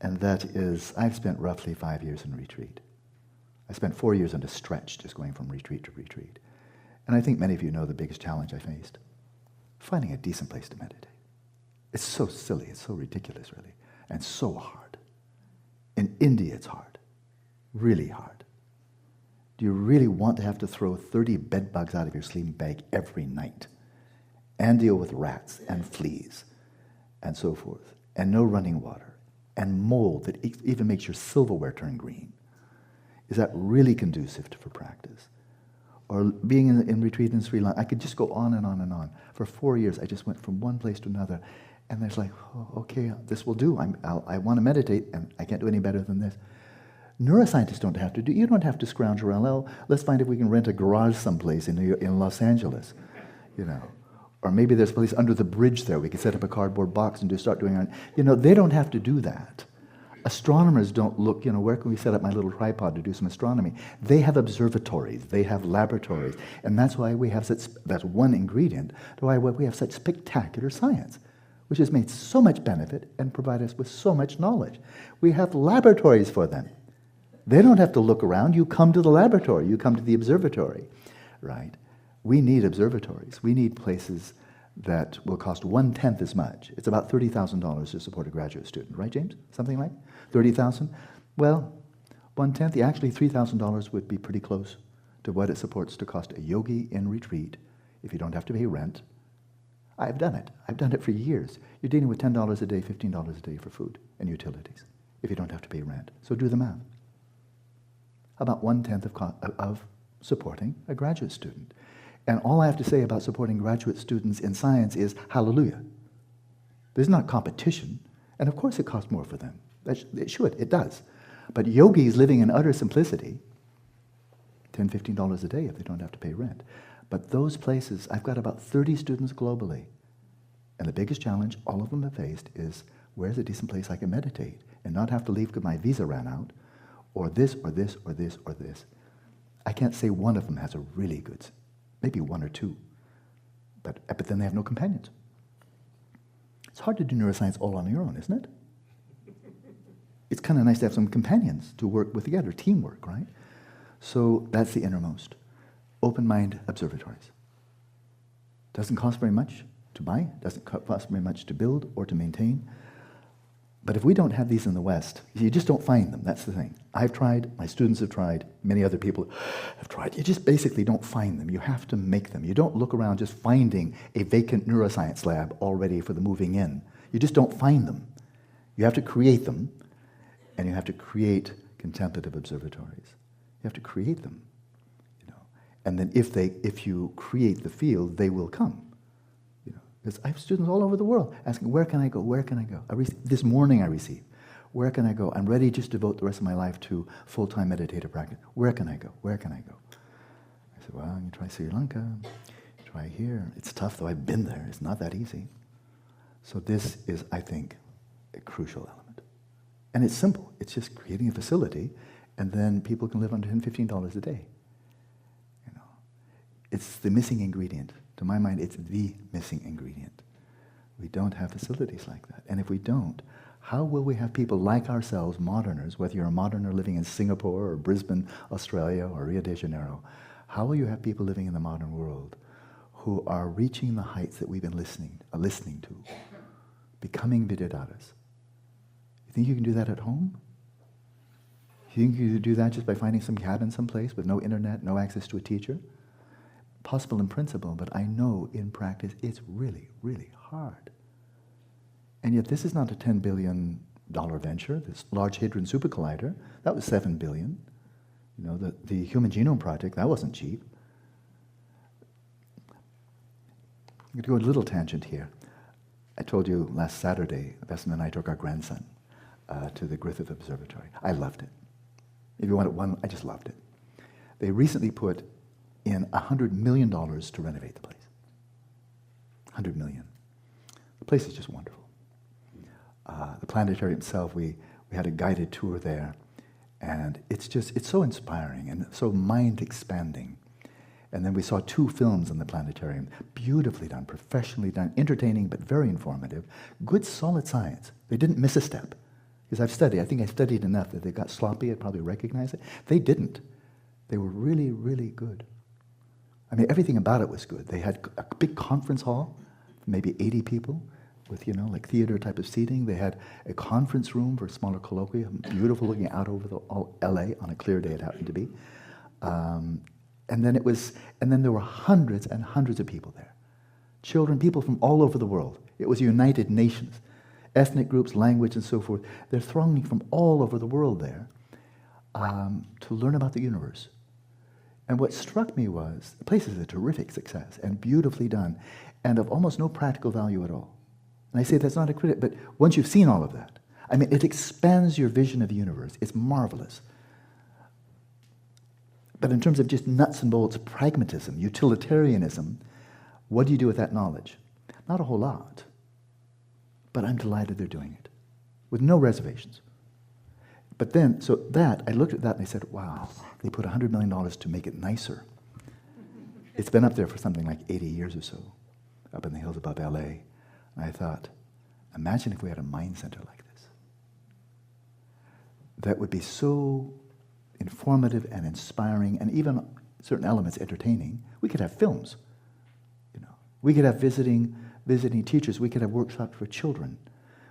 And that is, I've spent roughly 5 years in retreat. I spent 4 years on a stretch just going from retreat to retreat. And I think many of you know the biggest challenge I faced. Finding a decent place to meditate. It's so silly, it's so ridiculous really, and so hard. In India it's hard, really hard. Do you really want to have to throw 30 bed bugs out of your sleeping bag every night and deal with rats and fleas and so forth, and no running water, and mold that even makes your silverware turn green? Is that really conducive for practice? Or being in retreat in Sri Lanka, I could just go on and on and on. For 4 years, I just went from one place to another, and there's like, okay, this will do. I want to meditate, and I can't do any better than this. Neuroscientists don't have to do. You don't have to scrounge around. Let's find if we can rent a garage someplace in Los Angeles, you know. Or maybe there's a place under the bridge there. We could set up a cardboard box and start doing it. You know, they don't have to do that. Astronomers don't look, where can we set up my little tripod to do some astronomy? They have observatories, they have laboratories, and that's why that's one ingredient to why we have such spectacular science, which has made so much benefit and provided us with so much knowledge. We have laboratories for them. They don't have to look around. You come to the laboratory, you come to the observatory, right? We need observatories. We need places that will cost 1/10 as much. It's about $30,000 to support a graduate student, right, James? Something like $30,000? Well, 1/10, actually $3,000 would be pretty close to what it supports to cost a yogi in retreat if you don't have to pay rent. I've done it. I've done it for years. You're dealing with $10 a day, $15 a day for food and utilities if you don't have to pay rent. So do the math. About 1/10 of supporting a graduate student. And all I have to say about supporting graduate students in science is hallelujah. There's not competition. And of course it costs more for them. It does. But yogis living in utter simplicity, $10, $15 a day if they don't have to pay rent. But those places, I've got about 30 students globally. And the biggest challenge all of them have faced is, where's a decent place I can meditate and not have to leave because my visa ran out, or this, or this, or this, or this. I can't say one of them has a really good, maybe one or two. But then they have no companions. It's hard to do neuroscience all on your own, isn't it? It's kind of nice to have some companions to work with together, teamwork, right? So that's the innermost. Open mind observatories. Doesn't cost very much to buy, doesn't cost very much to build or to maintain. But if we don't have these in the West, you just don't find them, that's the thing. I've tried, my students have tried, many other people have tried. You just basically don't find them. You have to make them. You don't look around just finding a vacant neuroscience lab all ready for the moving in. You just don't find them. You have to create them, and you have to create contemplative observatories. You have to create them, you know. And then if you create the field, they will come. Because I have students all over the world asking, where can I go, where can I go? This morning I received, where can I go? I'm ready just to devote the rest of my life to full-time meditative practice. Where can I go, where can I go? I said, well, you try Sri Lanka, try here. It's tough though, I've been there, it's not that easy. So this is, I think, a crucial element. And it's simple, it's just creating a facility, and then people can live on $10, $15 a day. You know, it's the missing ingredient. To my mind, it's the missing ingredient. We don't have facilities like that. And if we don't, how will we have people like ourselves, moderners, whether you're a moderner living in Singapore or Brisbane, Australia, or Rio de Janeiro, how will you have people living in the modern world who are reaching the heights that we've been listening to, becoming Vidyadharas? You think you can do that at home? You think you can do that just by finding some cabin someplace with no internet, no access to a teacher? Possible in principle, but I know in practice it's really, really hard. And yet this is not a $10 billion venture, this Large Hadron Super Collider, that was $7 billion. You know, the Human Genome Project, that wasn't cheap. I'm going to go a little tangent here. I told you last Saturday, Vesna and I took our grandson to the Griffith Observatory. I loved it. If you wanted one, I just loved it. They recently put in $100 million to renovate the place. $100 million. The place is just wonderful. The planetarium itself, we had a guided tour there, and it's so inspiring and so mind-expanding. And then we saw 2 films in the planetarium, beautifully done, professionally done, entertaining but very informative, good solid science. They didn't miss a step. Because I think I studied enough that they got sloppy, I'd probably recognize it. They didn't. They were really, really good. I mean, everything about it was good. They had a big conference hall, maybe 80 people, with, you know, like theater type of seating. They had a conference room for smaller colloquia, beautiful looking out over all LA on a clear day it happened to be. And then there were hundreds and hundreds of people there. Children, people from all over the world. It was United Nations. Ethnic groups, language, and so forth. They're thronging from all over the world there to learn about the universe. And what struck me was, the place is a terrific success and beautifully done and of almost no practical value at all. And I say that's not a critic, but once you've seen all of that, I mean, it expands your vision of the universe. It's marvelous. But in terms of just nuts and bolts pragmatism, utilitarianism, what do you do with that knowledge? Not a whole lot. But I'm delighted they're doing it, with no reservations. But then, I looked at that and I said, wow, they put $100 million to make it nicer. It's been up there for something like 80 years or so, up in the hills above LA. And I thought, imagine if we had a mind center like this. That would be so informative and inspiring, and even certain elements entertaining. We could have films, you know. We could have visiting teachers. We could have workshops for children.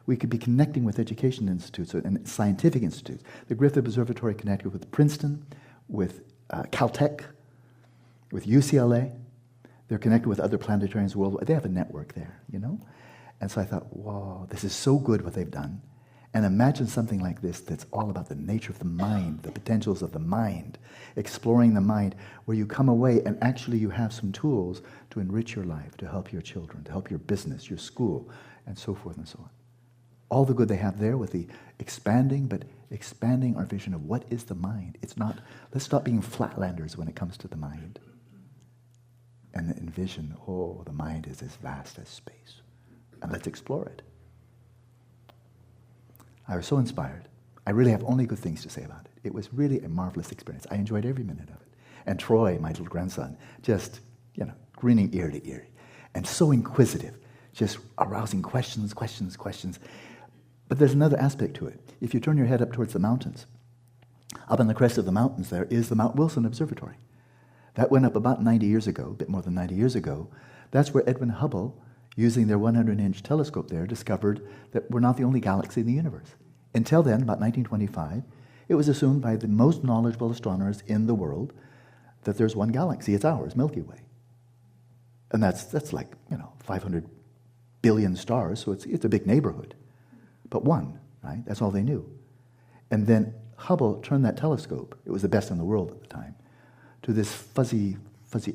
We could be connecting with education institutes and scientific institutes. The Griffith Observatory connected with Princeton, with Caltech, with UCLA. They're connected with other planetariums worldwide. They have a network there, you know? And so I thought, wow, this is so good what they've done. And imagine something like this that's all about the nature of the mind, the potentials of the mind, exploring the mind, where you come away and actually you have some tools to enrich your life, to help your children, to help your business, your school, and so forth and so on. All the good they have there with the expanding our vision of what is the mind. Let's stop being flatlanders when it comes to the mind. And envision, the mind is as vast as space. And let's explore it. I was so inspired. I really have only good things to say about it. It was really a marvelous experience. I enjoyed every minute of it. And Troy, my little grandson, just, grinning ear to ear. And so inquisitive, just arousing questions. But there's another aspect to it. If you turn your head up towards the mountains, up on the crest of the mountains there is the Mount Wilson Observatory. That went up about 90 years ago, a bit more than 90 years ago. That's where Edwin Hubble, using their 100-inch telescope there, discovered that we're not the only galaxy in the universe. Until then, about 1925, it was assumed by the most knowledgeable astronomers in the world that there's one galaxy, it's ours, Milky Way. And that's like, 500 billion stars, so it's a big neighborhood. But one, right? That's all they knew. And then Hubble turned that telescope, it was the best in the world at the time, to this fuzzy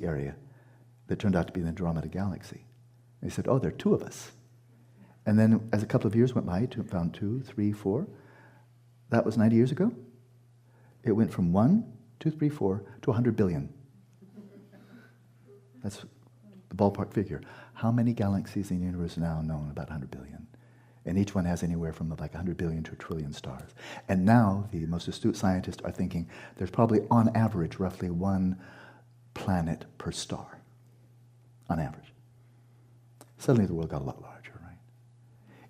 area that turned out to be the Andromeda Galaxy. They said, there are two of us. And then as a couple of years went by, found 2, 3, 4. That was 90 years ago. It went from 1, 2, 3, 4 to 100 billion. That's the ballpark figure. How many galaxies in the universe now known? About 100 billion. And each one has anywhere from like 100 billion to a trillion stars. And now the most astute scientists are thinking there's probably on average roughly one planet per star. On average. Suddenly the world got a lot larger, right?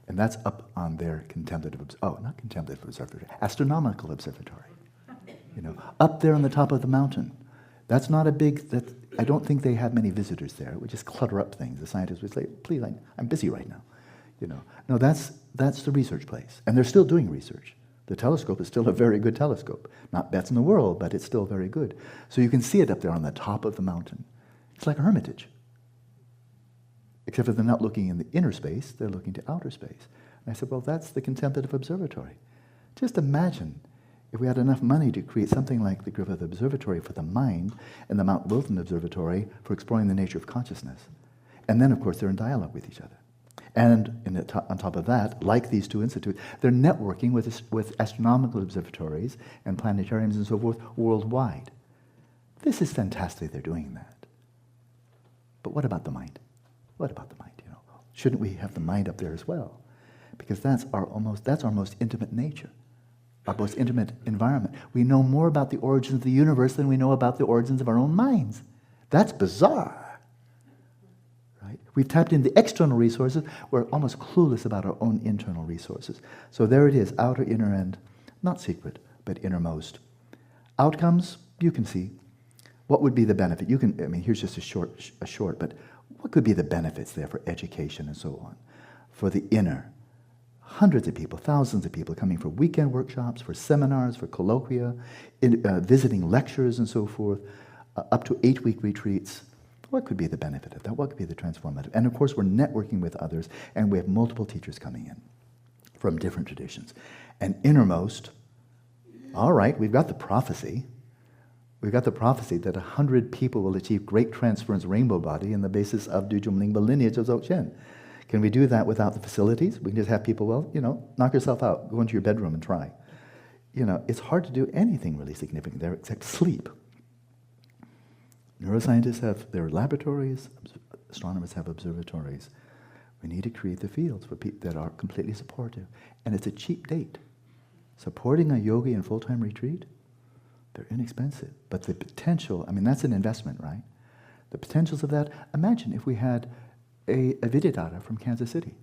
And that's up on their not contemplative observatory, astronomical observatory. Up there on the top of the mountain. That's not I don't think they have many visitors there. It would just clutter up things. The scientists would say, please, I'm busy right now. No, that's the research place. And they're still doing research. The telescope is still a very good telescope. Not best in the world, but it's still very good. So you can see it up there on the top of the mountain. It's like a hermitage. Except for they're not looking in the inner space, they're looking to outer space. And I said, that's the Contemplative Observatory. Just imagine if we had enough money to create something like the Griffith Observatory for the mind and the Mount Wilson Observatory for exploring the nature of consciousness. And then, of course, they're in dialogue with each other. And on top of that, like these two institutes, they're networking with astronomical observatories and planetariums and so forth worldwide. This is fantastic they're doing that. But what about the mind? What about the mind? Shouldn't we have the mind up there as well? Because that's our most intimate nature, our most intimate environment. We know more about the origins of the universe than we know about the origins of our own minds. That's bizarre. Right? We've tapped into the external resources. We're almost clueless about our own internal resources. So there it is, outer, inner, and not secret, but innermost. Outcomes, you can see. What would be the benefit? Here's just a short, but what could be the benefits there for education and so on? For the inner, hundreds of people, thousands of people coming for weekend workshops, for seminars, for colloquia, visiting lectures and so forth, up to 8-week retreats. What could be the benefit of that? What could be the transformative? And of course, we're networking with others, and we have multiple teachers coming in from different traditions. And innermost, all right, we've got the prophecy. We've got the prophecy that 100 people will achieve great transference rainbow body on the basis of Dujum Lingpa lineage of Dzogchen. Can we do that without the facilities? We can just have people, knock yourself out, go into your bedroom and try. It's hard to do anything really significant there except sleep. Neuroscientists have their laboratories, astronomers have observatories. We need to create the fields for people that are completely supportive. And it's a cheap date. Supporting a yogi in full-time retreat, they're inexpensive. But the potential, that's an investment, right? The potentials of that, imagine if we had a Vidyadhara from Kansas City.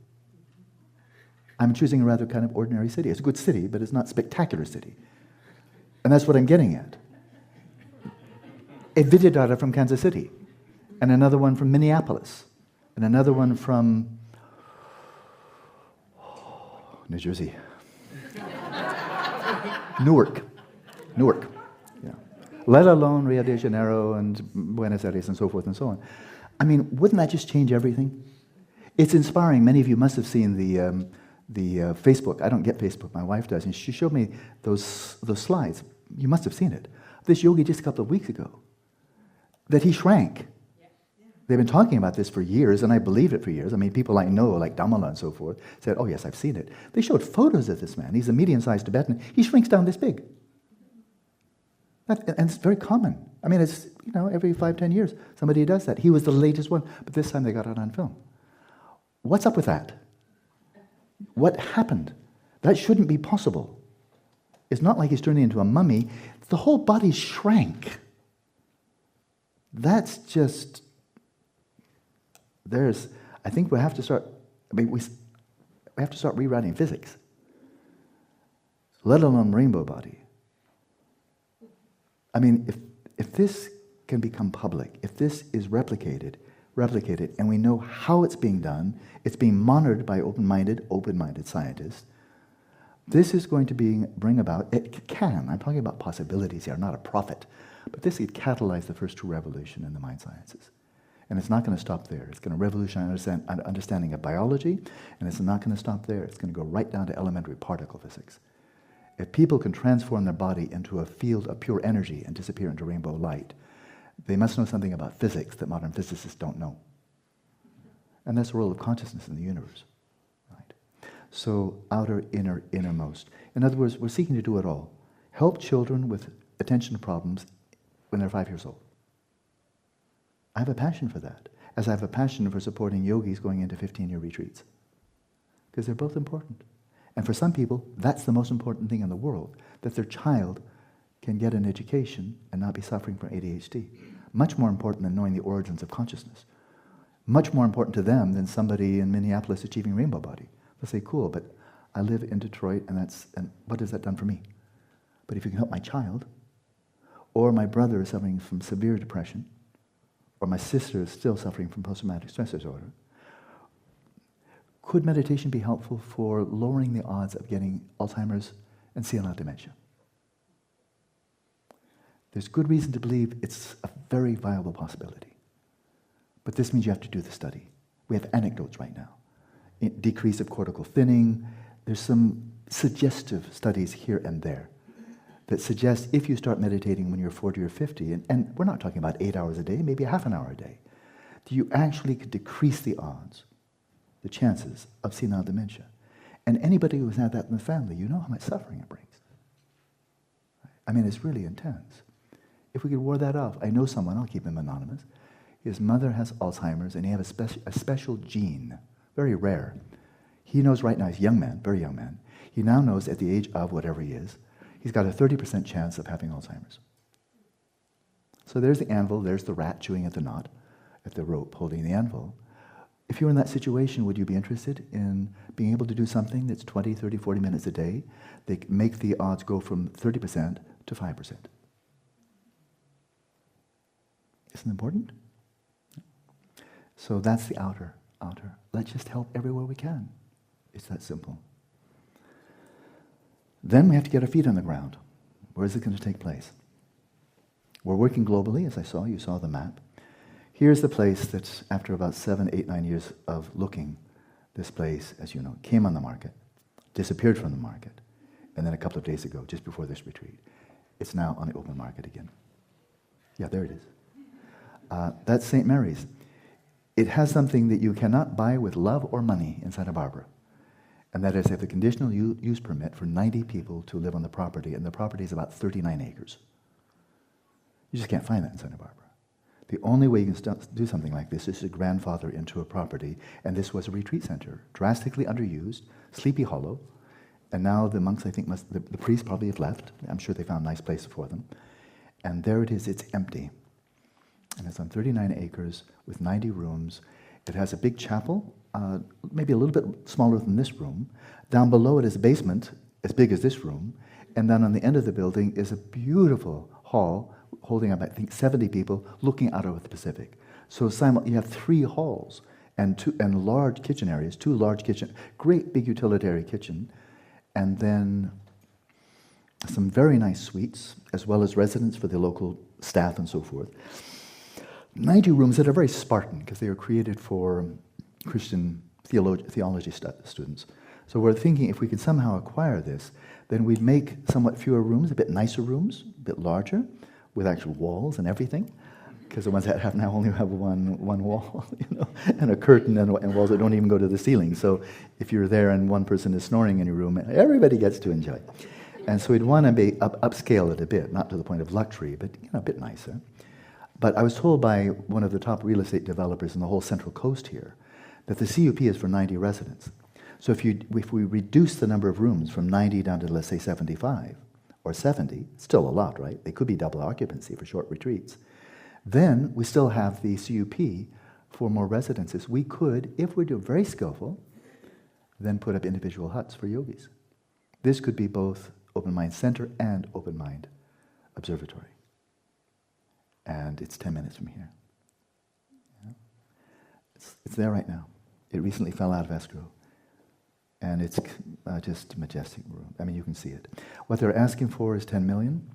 I'm choosing a rather kind of ordinary city. It's a good city, but it's not a spectacular city. And that's what I'm getting at. A Vidyadhara from Kansas City, and another one from Minneapolis, and another one from New Jersey. Newark. Yeah. Let alone Rio de Janeiro and Buenos Aires and so forth and so on. Wouldn't that just change everything? It's inspiring. Many of you must have seen Facebook. I don't get Facebook, my wife does, and she showed me those slides. You must have seen it. This yogi just a couple of weeks ago, that he shrank. They've been talking about this for years, and I believed it for years. I mean, people I know, like Damala and so forth, said, oh yes, I've seen it. They showed photos of this man. He's a medium-sized Tibetan. He shrinks down this big. And it's very common. I mean, it's, every 5-10 years, somebody does that. He was the latest one, but this time they got it on film. What's up with that? What happened? That shouldn't be possible. It's not like he's turning into a mummy. The whole body shrank. That's just... I think we have to start, we have to start rewriting physics, let alone rainbow body. I mean, if this can become public, if this is replicated, and we know how it's being done, it's being monitored by open-minded scientists, this is going to bring about, I'm talking about possibilities here, not a prophet, but this could catalyze the first true revolution in the mind sciences. And it's not going to stop there. It's going to revolutionize understanding of biology, and it's not going to stop there. It's going to go right down to elementary particle physics. If people can transform their body into a field of pure energy and disappear into rainbow light, they must know something about physics that modern physicists don't know. And that's the role of consciousness in the universe. Right? So outer, inner, innermost. In other words, we're seeking to do it all. Help children with attention problems when they're 5 years old. I have a passion for that, as I have a passion for supporting yogis going into 15-year retreats. Because they're both important. And for some people, that's the most important thing in the world, that their child can get an education and not be suffering from ADHD. Much more important than knowing the origins of consciousness. Much more important to them than somebody in Minneapolis achieving rainbow body. They'll say, cool, but I live in Detroit, and what has that done for me? But if you can help my child, or my brother is suffering from severe depression, or my sister is still suffering from post-traumatic stress disorder, could meditation be helpful for lowering the odds of getting Alzheimer's and senile dementia? There's good reason to believe it's a very viable possibility. But this means you have to do the study. We have anecdotes right now. Decrease of cortical thinning. There's some suggestive studies here and there that suggest if you start meditating when you're 40 or 50, and we're not talking about 8 hours a day, maybe a half an hour a day, you actually could decrease the odds, the chances of senile dementia. And anybody who's had that in the family, you know how much suffering it brings. I mean, it's really intense. If we could ward that off, I know someone, I'll keep him anonymous, his mother has Alzheimer's, and he has a special gene, very rare. He knows right now, he's a young man, very young man, he now knows at the age of whatever he is, he's got a 30% chance of having Alzheimer's. So there's the anvil, there's the rat chewing at the knot, at the rope holding the anvil. If you were in that situation, would you be interested in being able to do something that's 20, 30, 40 minutes a day? They make the odds go from 30% to 5%. Isn't it important? So that's the outer. Let's just help everywhere we can. It's that simple. Then we have to get our feet on the ground. Where is it going to take place? We're working globally, as you saw the map. Here's the place that, after about 7, 8, 9 years of looking, this place, as you know, came on the market, disappeared from the market, and then a couple of days ago, just before this retreat, it's now on the open market again. Yeah, there it is. That's St. Mary's. It has something that you cannot buy with love or money in Santa Barbara. And that is they have a conditional use permit for 90 people to live on the property, and the property is about 39 acres. You just can't find that in Santa Barbara. The only way you can do something like this is to grandfather into a property, and this was a retreat center, drastically underused, Sleepy Hollow, and now the monks, I think, the priests probably have left. I'm sure they found a nice place for them. And there it is, it's empty. And it's on 39 acres with 90 rooms. It has a big chapel, maybe a little bit smaller than this room. Down below it is a basement, as big as this room. And then on the end of the building is a beautiful hall holding up, I think, 70 people looking out over the Pacific. So you have 3 halls and large kitchen areas, 2 large kitchen, great big utilitarian kitchen, and then some very nice suites, as well as residence for the local staff and so forth. 90 rooms that are very Spartan, because they were created for Christian theology students. So we're thinking if we could somehow acquire this, then we'd make somewhat fewer rooms, a bit nicer rooms, a bit larger, with actual walls and everything. Because the ones that have now only have one wall, and a curtain and walls that don't even go to the ceiling. So if you're there and one person is snoring in your room, everybody gets to enjoy. And so we'd want to be upscale it a bit, not to the point of luxury, but a bit nicer. But I was told by one of the top real estate developers in the whole Central Coast here that the CUP is for 90 residents. So if we reduce the number of rooms from 90 down to, let's say, 75 or 70, still a lot, right? They could be double occupancy for short retreats. Then we still have the CUP for more residences. We could, if we're doing very skillful, then put up individual huts for yogis. This could be both Open Mind Center and Open Mind Observatory. And it's 10 minutes from here. Yeah. It's there right now. It recently fell out of escrow. And it's just a majestic room. I mean, you can see it. What they're asking for is $10 million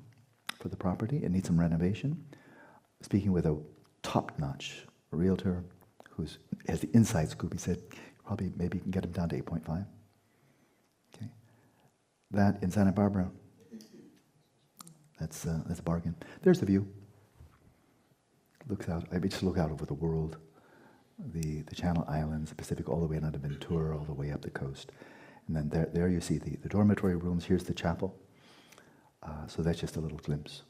for the property. It needs some renovation. Speaking with a top-notch realtor who has the inside scoop, he said, probably maybe you can get him down to 8.5. Okay, that in Santa Barbara, that's a bargain. There's the view. Looks out. I just look out over the world, the Channel Islands, the Pacific, all the way down to Ventura, all the way up the coast, and then there you see the dormitory rooms. Here's the chapel. So that's just a little glimpse.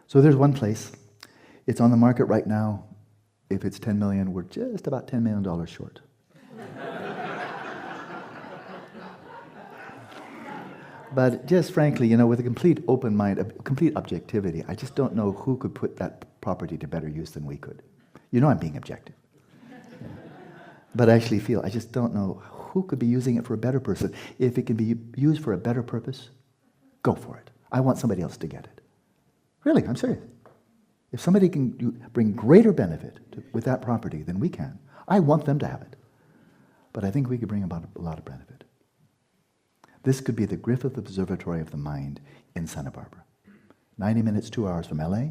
So there's one place. It's on the market right now. If it's $10 million, we're just about $10 million short. But just frankly, with a complete open mind, a complete objectivity, I just don't know who could put that property to better use than we could. I'm being objective. Yeah. But I actually feel, I just don't know who could be using it for a better person. If it can be used for a better purpose, go for it. I want somebody else to get it. Really, I'm serious. If somebody can bring greater benefit with that property than we can, I want them to have it. But I think we could bring about a lot of benefit. This could be the Griffith Observatory of the Mind in Santa Barbara. 90 minutes, 2 hours from LA,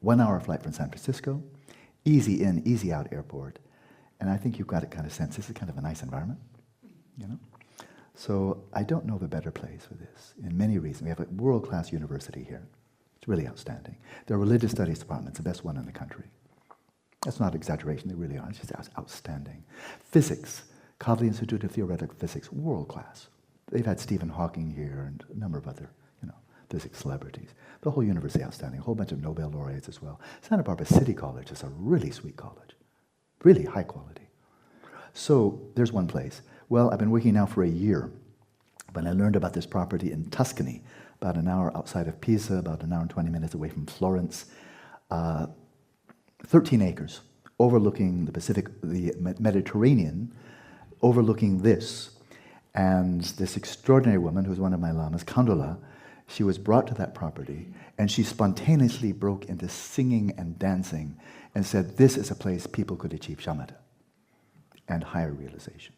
1 hour flight from San Francisco, easy in, easy out airport. And I think you've got a kind of sense, this is kind of a nice environment, So I don't know of a better place for this, in many reasons. We have a world-class university here. It's really outstanding. Their religious studies department is the best one in the country. That's not exaggeration, they really are. It's just outstanding. Physics, Kavli Institute of Theoretical Physics, world-class. They've had Stephen Hawking here and a number of other, physics celebrities. The whole university outstanding, a whole bunch of Nobel laureates as well. Santa Barbara City College is a really sweet college, really high quality. So there's one place. Well, I've been working now for a year. When I learned about this property in Tuscany, about an hour outside of Pisa, about an hour and 20 minutes away from Florence, 13 acres, overlooking the Pacific, the Mediterranean, overlooking this. And this extraordinary woman, who's one of my lamas, Kandula, she was brought to that property, and she spontaneously broke into singing and dancing and said, this is a place people could achieve shamatha and higher realization.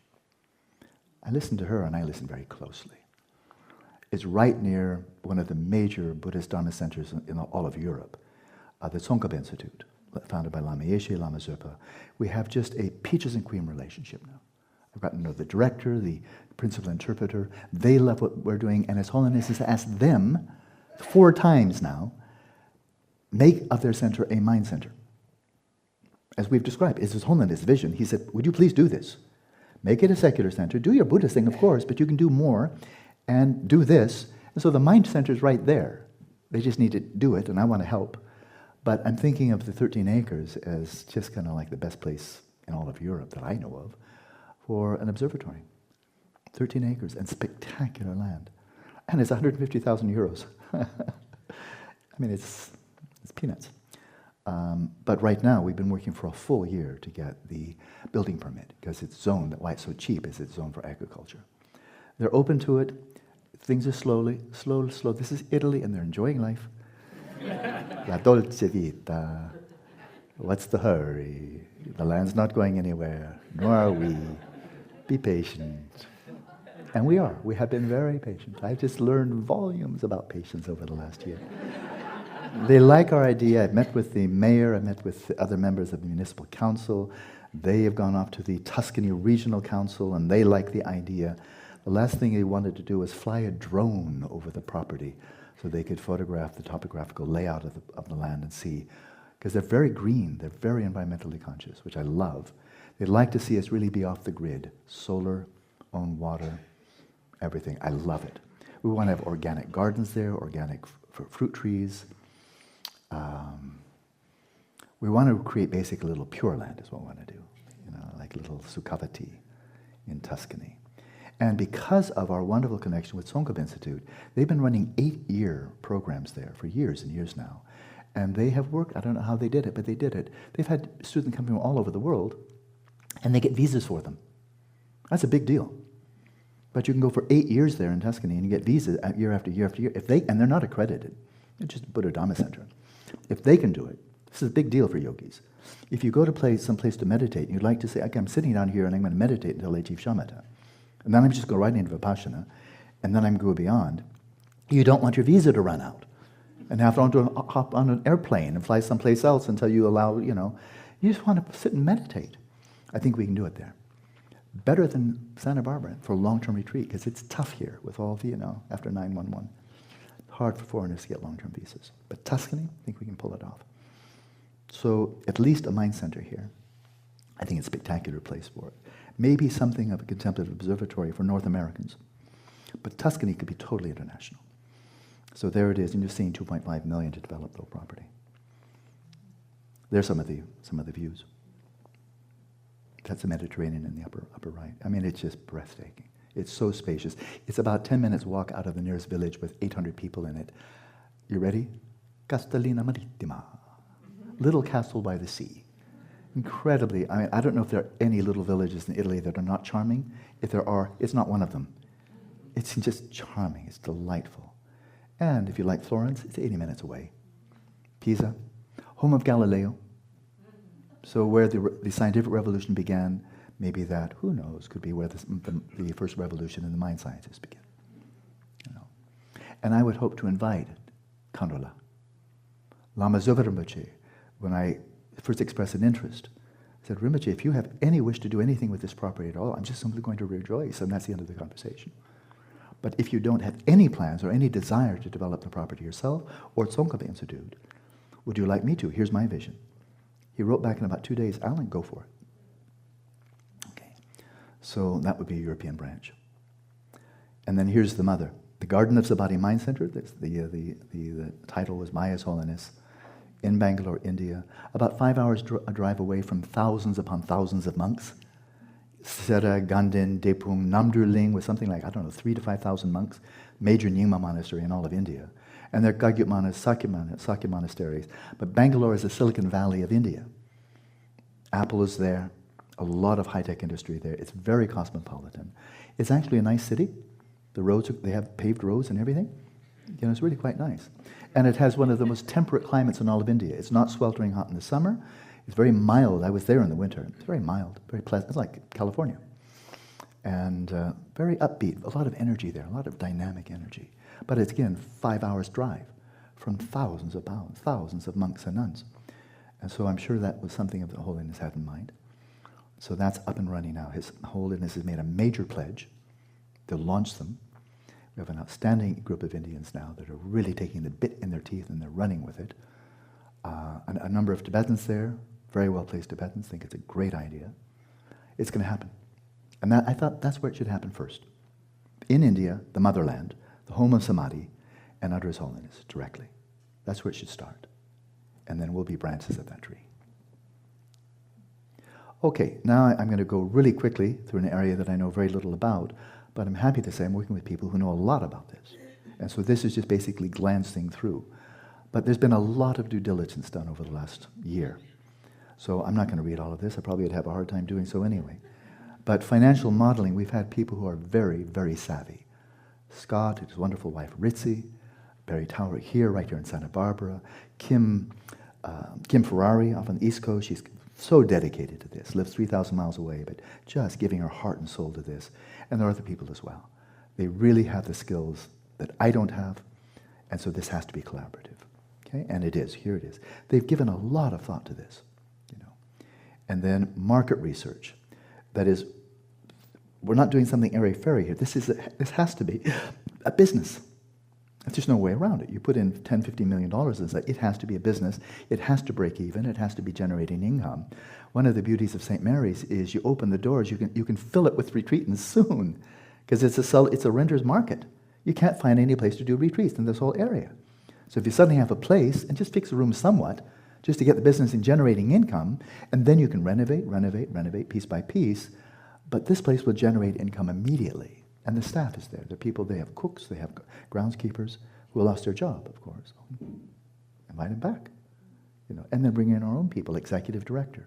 I listened to her, and I listened very closely. It's right near one of the major Buddhist Dharma centers in all of Europe, the Tsongkhapa Institute, founded by Lama Yeshe, Lama Zopa. We have just a peaches and cream relationship now. I've gotten to know the director, the principal interpreter. They love what we're doing, and His Holiness has asked them 4 times now, make of their center a mind center. As we've described, it's His Holiness' vision. He said, would you please do this? Make it a secular center. Do your Buddhist thing, of course, but you can do more and do this. And so the mind center is right there. They just need to do it, and I want to help. But I'm thinking of the 13 acres as just kind of like the best place in all of Europe that I know of for an observatory. 13 acres and spectacular land. And it's 150,000 euros. I mean, it's peanuts. But right now, we've been working for a full year to get the building permit, because it's zoned, why it's so cheap is it's zoned for agriculture. They're open to it. Things are slow. This is Italy, and they're enjoying life. La dolce vita. What's the hurry? The land's not going anywhere, nor are we. Be patient. And we are. We have been very patient. I've just learned volumes about patience over the last year. They like our idea. I've met with the mayor. I've met with other members of the municipal council. They have gone off to the Tuscany Regional Council, and they like the idea. The last thing they wanted to do was fly a drone over the property so they could photograph the topographical layout of the land and see. Because they're very green, they're very environmentally conscious, which I love. They'd like to see us really be off the grid. Solar, own water, everything. I love it. We want to have organic gardens there, organic fruit trees. We want to create basically a little Pure Land is what we want to do. Like a little Sukhavati in Tuscany. And because of our wonderful connection with Tsongkhapa Institute, they've been running 8-year programs there for years and years now. And they have worked, I don't know how they did it, but they did it. They've had students come from all over the world, and they get visas for them. That's a big deal. But you can go for 8 years there in Tuscany, and you get visas year after year after year. And they're not accredited. It's just a Buddha Dhamma center. If they can do it, this is a big deal for yogis. If you go to someplace to meditate, and you'd like to say, okay, I'm sitting down here and I'm going to meditate until I achieve shamatha, and then I'm just going right into Vipassana, and then I'm going beyond, you don't want your visa to run out and have to hop on an airplane and fly someplace else until you allow, you just want to sit and meditate. I think we can do it there. Better than Santa Barbara for a long-term retreat, because it's tough here with all the, after 9/11. Hard for foreigners to get long-term visas. But Tuscany, I think we can pull it off. So at least a mind center here. I think it's a spectacular place for it. Maybe something of a contemplative observatory for North Americans. But Tuscany could be totally international. So there it is, and you're seeing 2.5 million to develop the property. There's some of the views. That's the Mediterranean in the upper right. I mean, it's just breathtaking. It's so spacious. It's about 10 minutes walk out of the nearest village with 800 people in it. You ready? Castellina Marittima. Little castle by the sea. Incredibly, I don't know if there are any little villages in Italy that are not charming. If there are, it's not one of them. It's just charming. It's delightful. And if you like Florence, it's 80 minutes away. Pisa, home of Galileo. So where the scientific revolution began, maybe that, who knows, could be where the first revolution in the mind sciences began. And I would hope to invite Kandrila, Lama Zopa Rinpoche, when I first expressed an interest, I said, Rinpoche, if you have any wish to do anything with this property at all, I'm just simply going to rejoice, and that's the end of the conversation. But if you don't have any plans or any desire to develop the property yourself, or Tsongkhapa Institute, would you like me to? Here's my vision. He wrote back in about 2 days, Alan, go for it. Okay, so that would be a European branch. And then here's the mother. The Garden of Samadhi Mind Center, the title was Maya's Holiness, in Bangalore, India, about 5 hours drive away from thousands upon thousands of monks. Sera, Gandhin, Depung, Namdurling with something like, 3,000 to 5,000 monks, major Nyingma monastery in all of India. And they're Gagyut Sakya monasteries. But Bangalore is the Silicon Valley of India. Apple is there, a lot of high-tech industry there. It's very cosmopolitan. It's actually a nice city. The roads, they have paved roads and everything. It's really quite nice. And it has one of the most temperate climates in all of India. It's not sweltering hot in the summer. It's very mild. I was there in the winter. It's very mild, very pleasant. It's like California. And very upbeat, a lot of energy there, a lot of dynamic energy. But it's, again, 5 hours drive from thousands of monks and nuns. And so I'm sure that was something that Holiness had in mind. So that's up and running now. His Holiness has made a major pledge. They'll launch them. We have an outstanding group of Indians now that are really taking the bit in their teeth and they're running with it. A number of Tibetans there, very well-placed Tibetans, think it's a great idea. It's going to happen. And I thought that's where it should happen first. In India, the motherland, the home of Samadhi, and under His Holiness, directly. That's where it should start. And then we'll be branches of that tree. Okay, now I'm going to go really quickly through an area that I know very little about, but I'm happy to say I'm working with people who know a lot about this. And so this is just basically glancing through. But there's been a lot of due diligence done over the last year. So I'm not going to read all of this. I probably would have a hard time doing so anyway. But financial modeling, we've had people who are very, very savvy. Scott, his wonderful wife Ritzi, Barry Tower here, right here in Santa Barbara, Kim Ferrari off on the East Coast. She's so dedicated to this, lives 3,000 miles away, but just giving her heart and soul to this. And there are other people as well. They really have the skills that I don't have, and so this has to be collaborative. Okay? And it is. Here it is. They've given a lot of thought to this. And then market research. That is, we're not doing something airy-fairy here. This has to be a business. There's just no way around it. You put in $10, $15 million, it has to be a business. It has to break even. It has to be generating income. One of the beauties of St. Mary's is you open the doors, you can fill it with retreatants soon, because it's a renter's market. You can't find any place to do retreats in this whole area. So if you suddenly have a place, and just fix the room somewhat, just to get the business in generating income, and then you can renovate piece by piece, but this place will generate income immediately. And the staff is there. The people, they have cooks, they have groundskeepers who lost their job, of course. Invite them back. And then bring in our own people, executive director.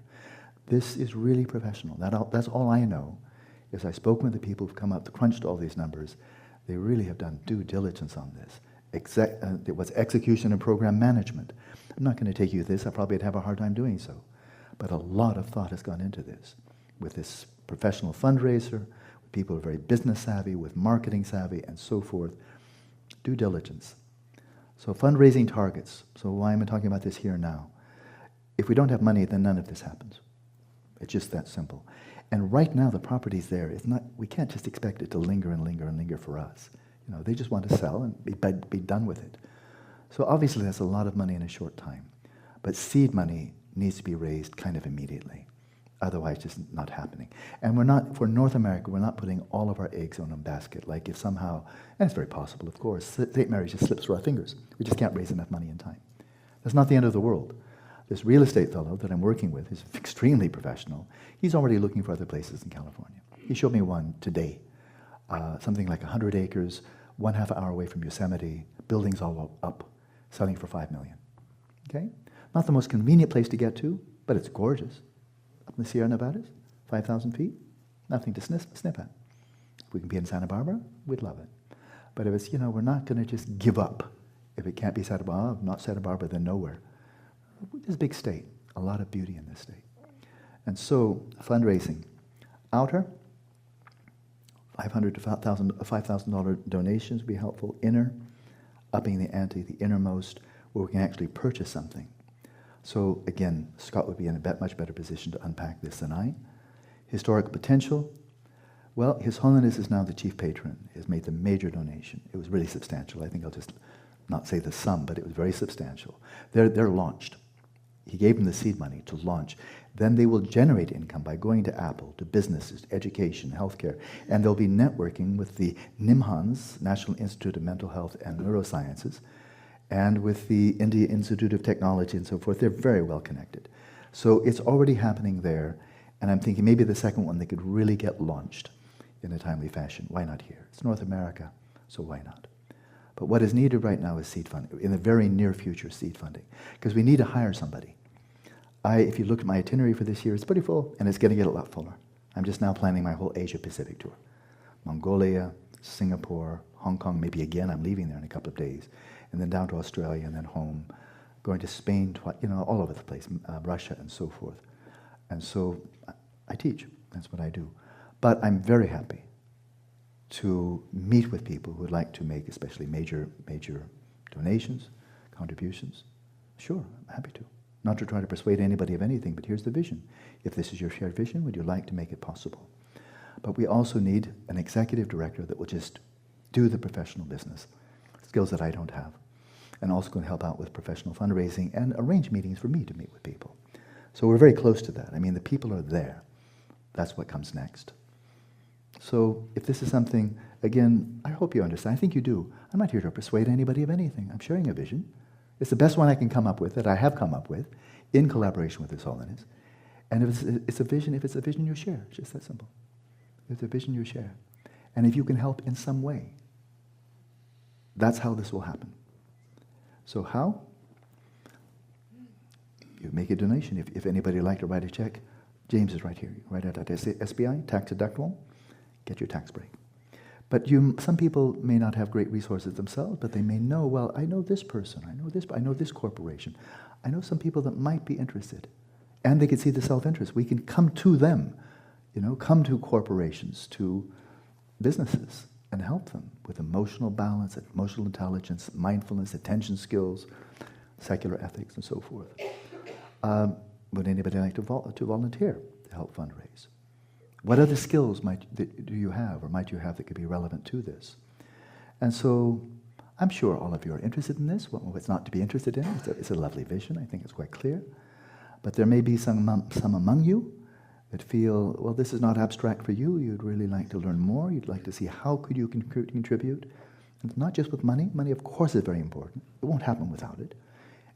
This is really professional. That's all I know. Is I've spoken with the people who've come up, crunched all these numbers. They really have done due diligence on this. It was execution and program management. I'm not going to take you through this. I probably would have a hard time doing so. But a lot of thought has gone into this. With this professional fundraiser, with people who are very business savvy, with marketing savvy, and so forth. Due diligence. So fundraising targets. So why am I talking about this here now? If we don't have money, then none of this happens. It's just that simple. And right now, the property's there. We can't just expect it to linger and linger and linger for us. They just want to sell and be done with it. So obviously, that's a lot of money in a short time. But seed money needs to be raised kind of immediately. Otherwise, it's just not happening. And for North America, we're not putting all of our eggs in one basket. Like if somehow, and it's very possible, of course, St. Mary's just slips through our fingers. We just can't raise enough money in time. That's not the end of the world. This real estate fellow that I'm working with is extremely professional. He's already looking for other places in California. He showed me one today, something like 100 acres, 1/2 hour away from Yosemite, buildings all up, selling for $5 million. Okay? Not the most convenient place to get to, but it's gorgeous. Up in the Sierra Nevadas, 5,000 feet, nothing to snip at. If we can be in Santa Barbara, we'd love it. But if it's, we're not going to just give up. If it can't be Santa Barbara, not Santa Barbara, then nowhere. This is a big state, a lot of beauty in this state. And so, fundraising. Outer, $500 to $5,000 donations would be helpful. Inner, upping the ante, the innermost, where we can actually purchase something. So again, Scott would be in a much better position to unpack this than I. Historical potential. Well, His Holiness is now the chief patron. He has made the major donation. It was really substantial. I think I'll just not say the sum, but it was very substantial. They're launched. He gave them the seed money to launch. Then they will generate income by going to Apple, to businesses, education, healthcare, and they'll be networking with the NIMHANS, National Institute of Mental Health and Neurosciences, and with the India Institute of Technology and so forth. They're very well connected. So it's already happening there, and I'm thinking maybe the second one they could really get launched in a timely fashion. Why not here? It's North America, so why not? But what is needed right now is seed funding, in the very near future, seed funding, because we need to hire somebody. If you look at my itinerary for this year, it's pretty full, and it's going to get a lot fuller. I'm just now planning my whole Asia-Pacific tour. Mongolia, Singapore, Hong Kong, maybe again, I'm leaving there in a couple of days, and then down to Australia, and then home, going to Spain, all over the place, Russia, and so forth. And so I teach. That's what I do. But I'm very happy to meet with people who would like to make especially major donations, contributions. Sure, I'm happy to. Not to try to persuade anybody of anything, but here's the vision. If this is your shared vision, would you like to make it possible? But we also need an executive director that will just do the professional business, skills that I don't have, and also going to help out with professional fundraising and arrange meetings for me to meet with people. So we're very close to that. I mean, the people are there. That's what comes next. So if this is something, again, I hope you understand. I think you do. I'm not here to persuade anybody of anything. I'm sharing a vision. It's the best one I can come up with, that I have come up with, in collaboration with His Holiness. And if it's a vision you share. It's just that simple. If it's a vision you share. And if you can help in some way, that's how this will happen. So how? You make a donation. If anybody would like to write a check, James is right here. You write it at SBI, tax deductible, get your tax break. But some people may not have great resources themselves, but they may know, well, I know this person, I know this corporation. I know some people that might be interested. And they can see the self-interest. We can come to them, come to corporations, to businesses, and help them with emotional balance, emotional intelligence, mindfulness, attention skills, secular ethics, and so forth. Would anybody like to volunteer to help fundraise? What other skills do you have, or might you have, that could be relevant to this? And so I'm sure all of you are interested in this. What's not to be interested in? It's a lovely vision. I think it's quite clear. But there may be some among you that feel, well, this is not abstract for you. You'd really like to learn more. You'd like to see how could you contribute. And not just with money. Money, of course, is very important. It won't happen without it.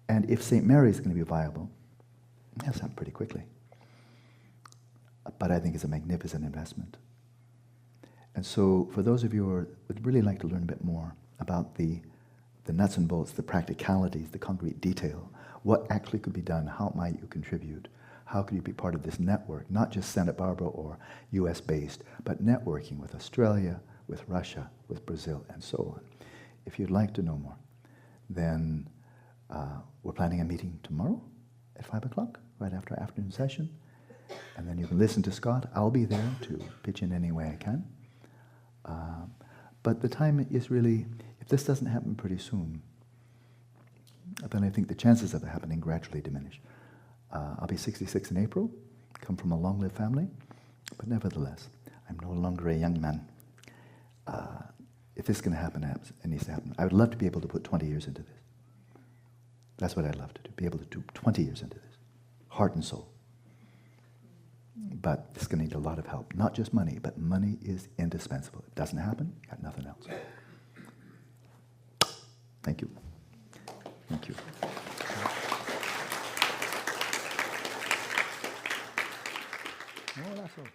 And if St. Mary's is going to be viable, that's happened pretty quickly. But I think it's a magnificent investment. And so for those of you who would really like to learn a bit more about the nuts and bolts, the practicalities, the concrete detail, what actually could be done, how might you contribute, how could you be part of this network, not just Santa Barbara or US-based, but networking with Australia, with Russia, with Brazil, and so on. If you'd like to know more, then we're planning a meeting tomorrow at 5 o'clock, right after our afternoon session. And then you can listen to Scott. I'll be there to pitch in any way I can. But the time is really, if this doesn't happen pretty soon, then I think the chances of it happening gradually diminish. I'll be 66 in April, come from a long-lived family, but nevertheless, I'm no longer a young man. If this is going to happen, it needs to happen. I would love to be able to put 20 years into this. That's what I'd love to do, be able to do 20 years into this, heart and soul. But it's going to need a lot of help, not just money, but money is indispensable. If it doesn't happen, got nothing else. Thank you. Thank you. Oh, that's all.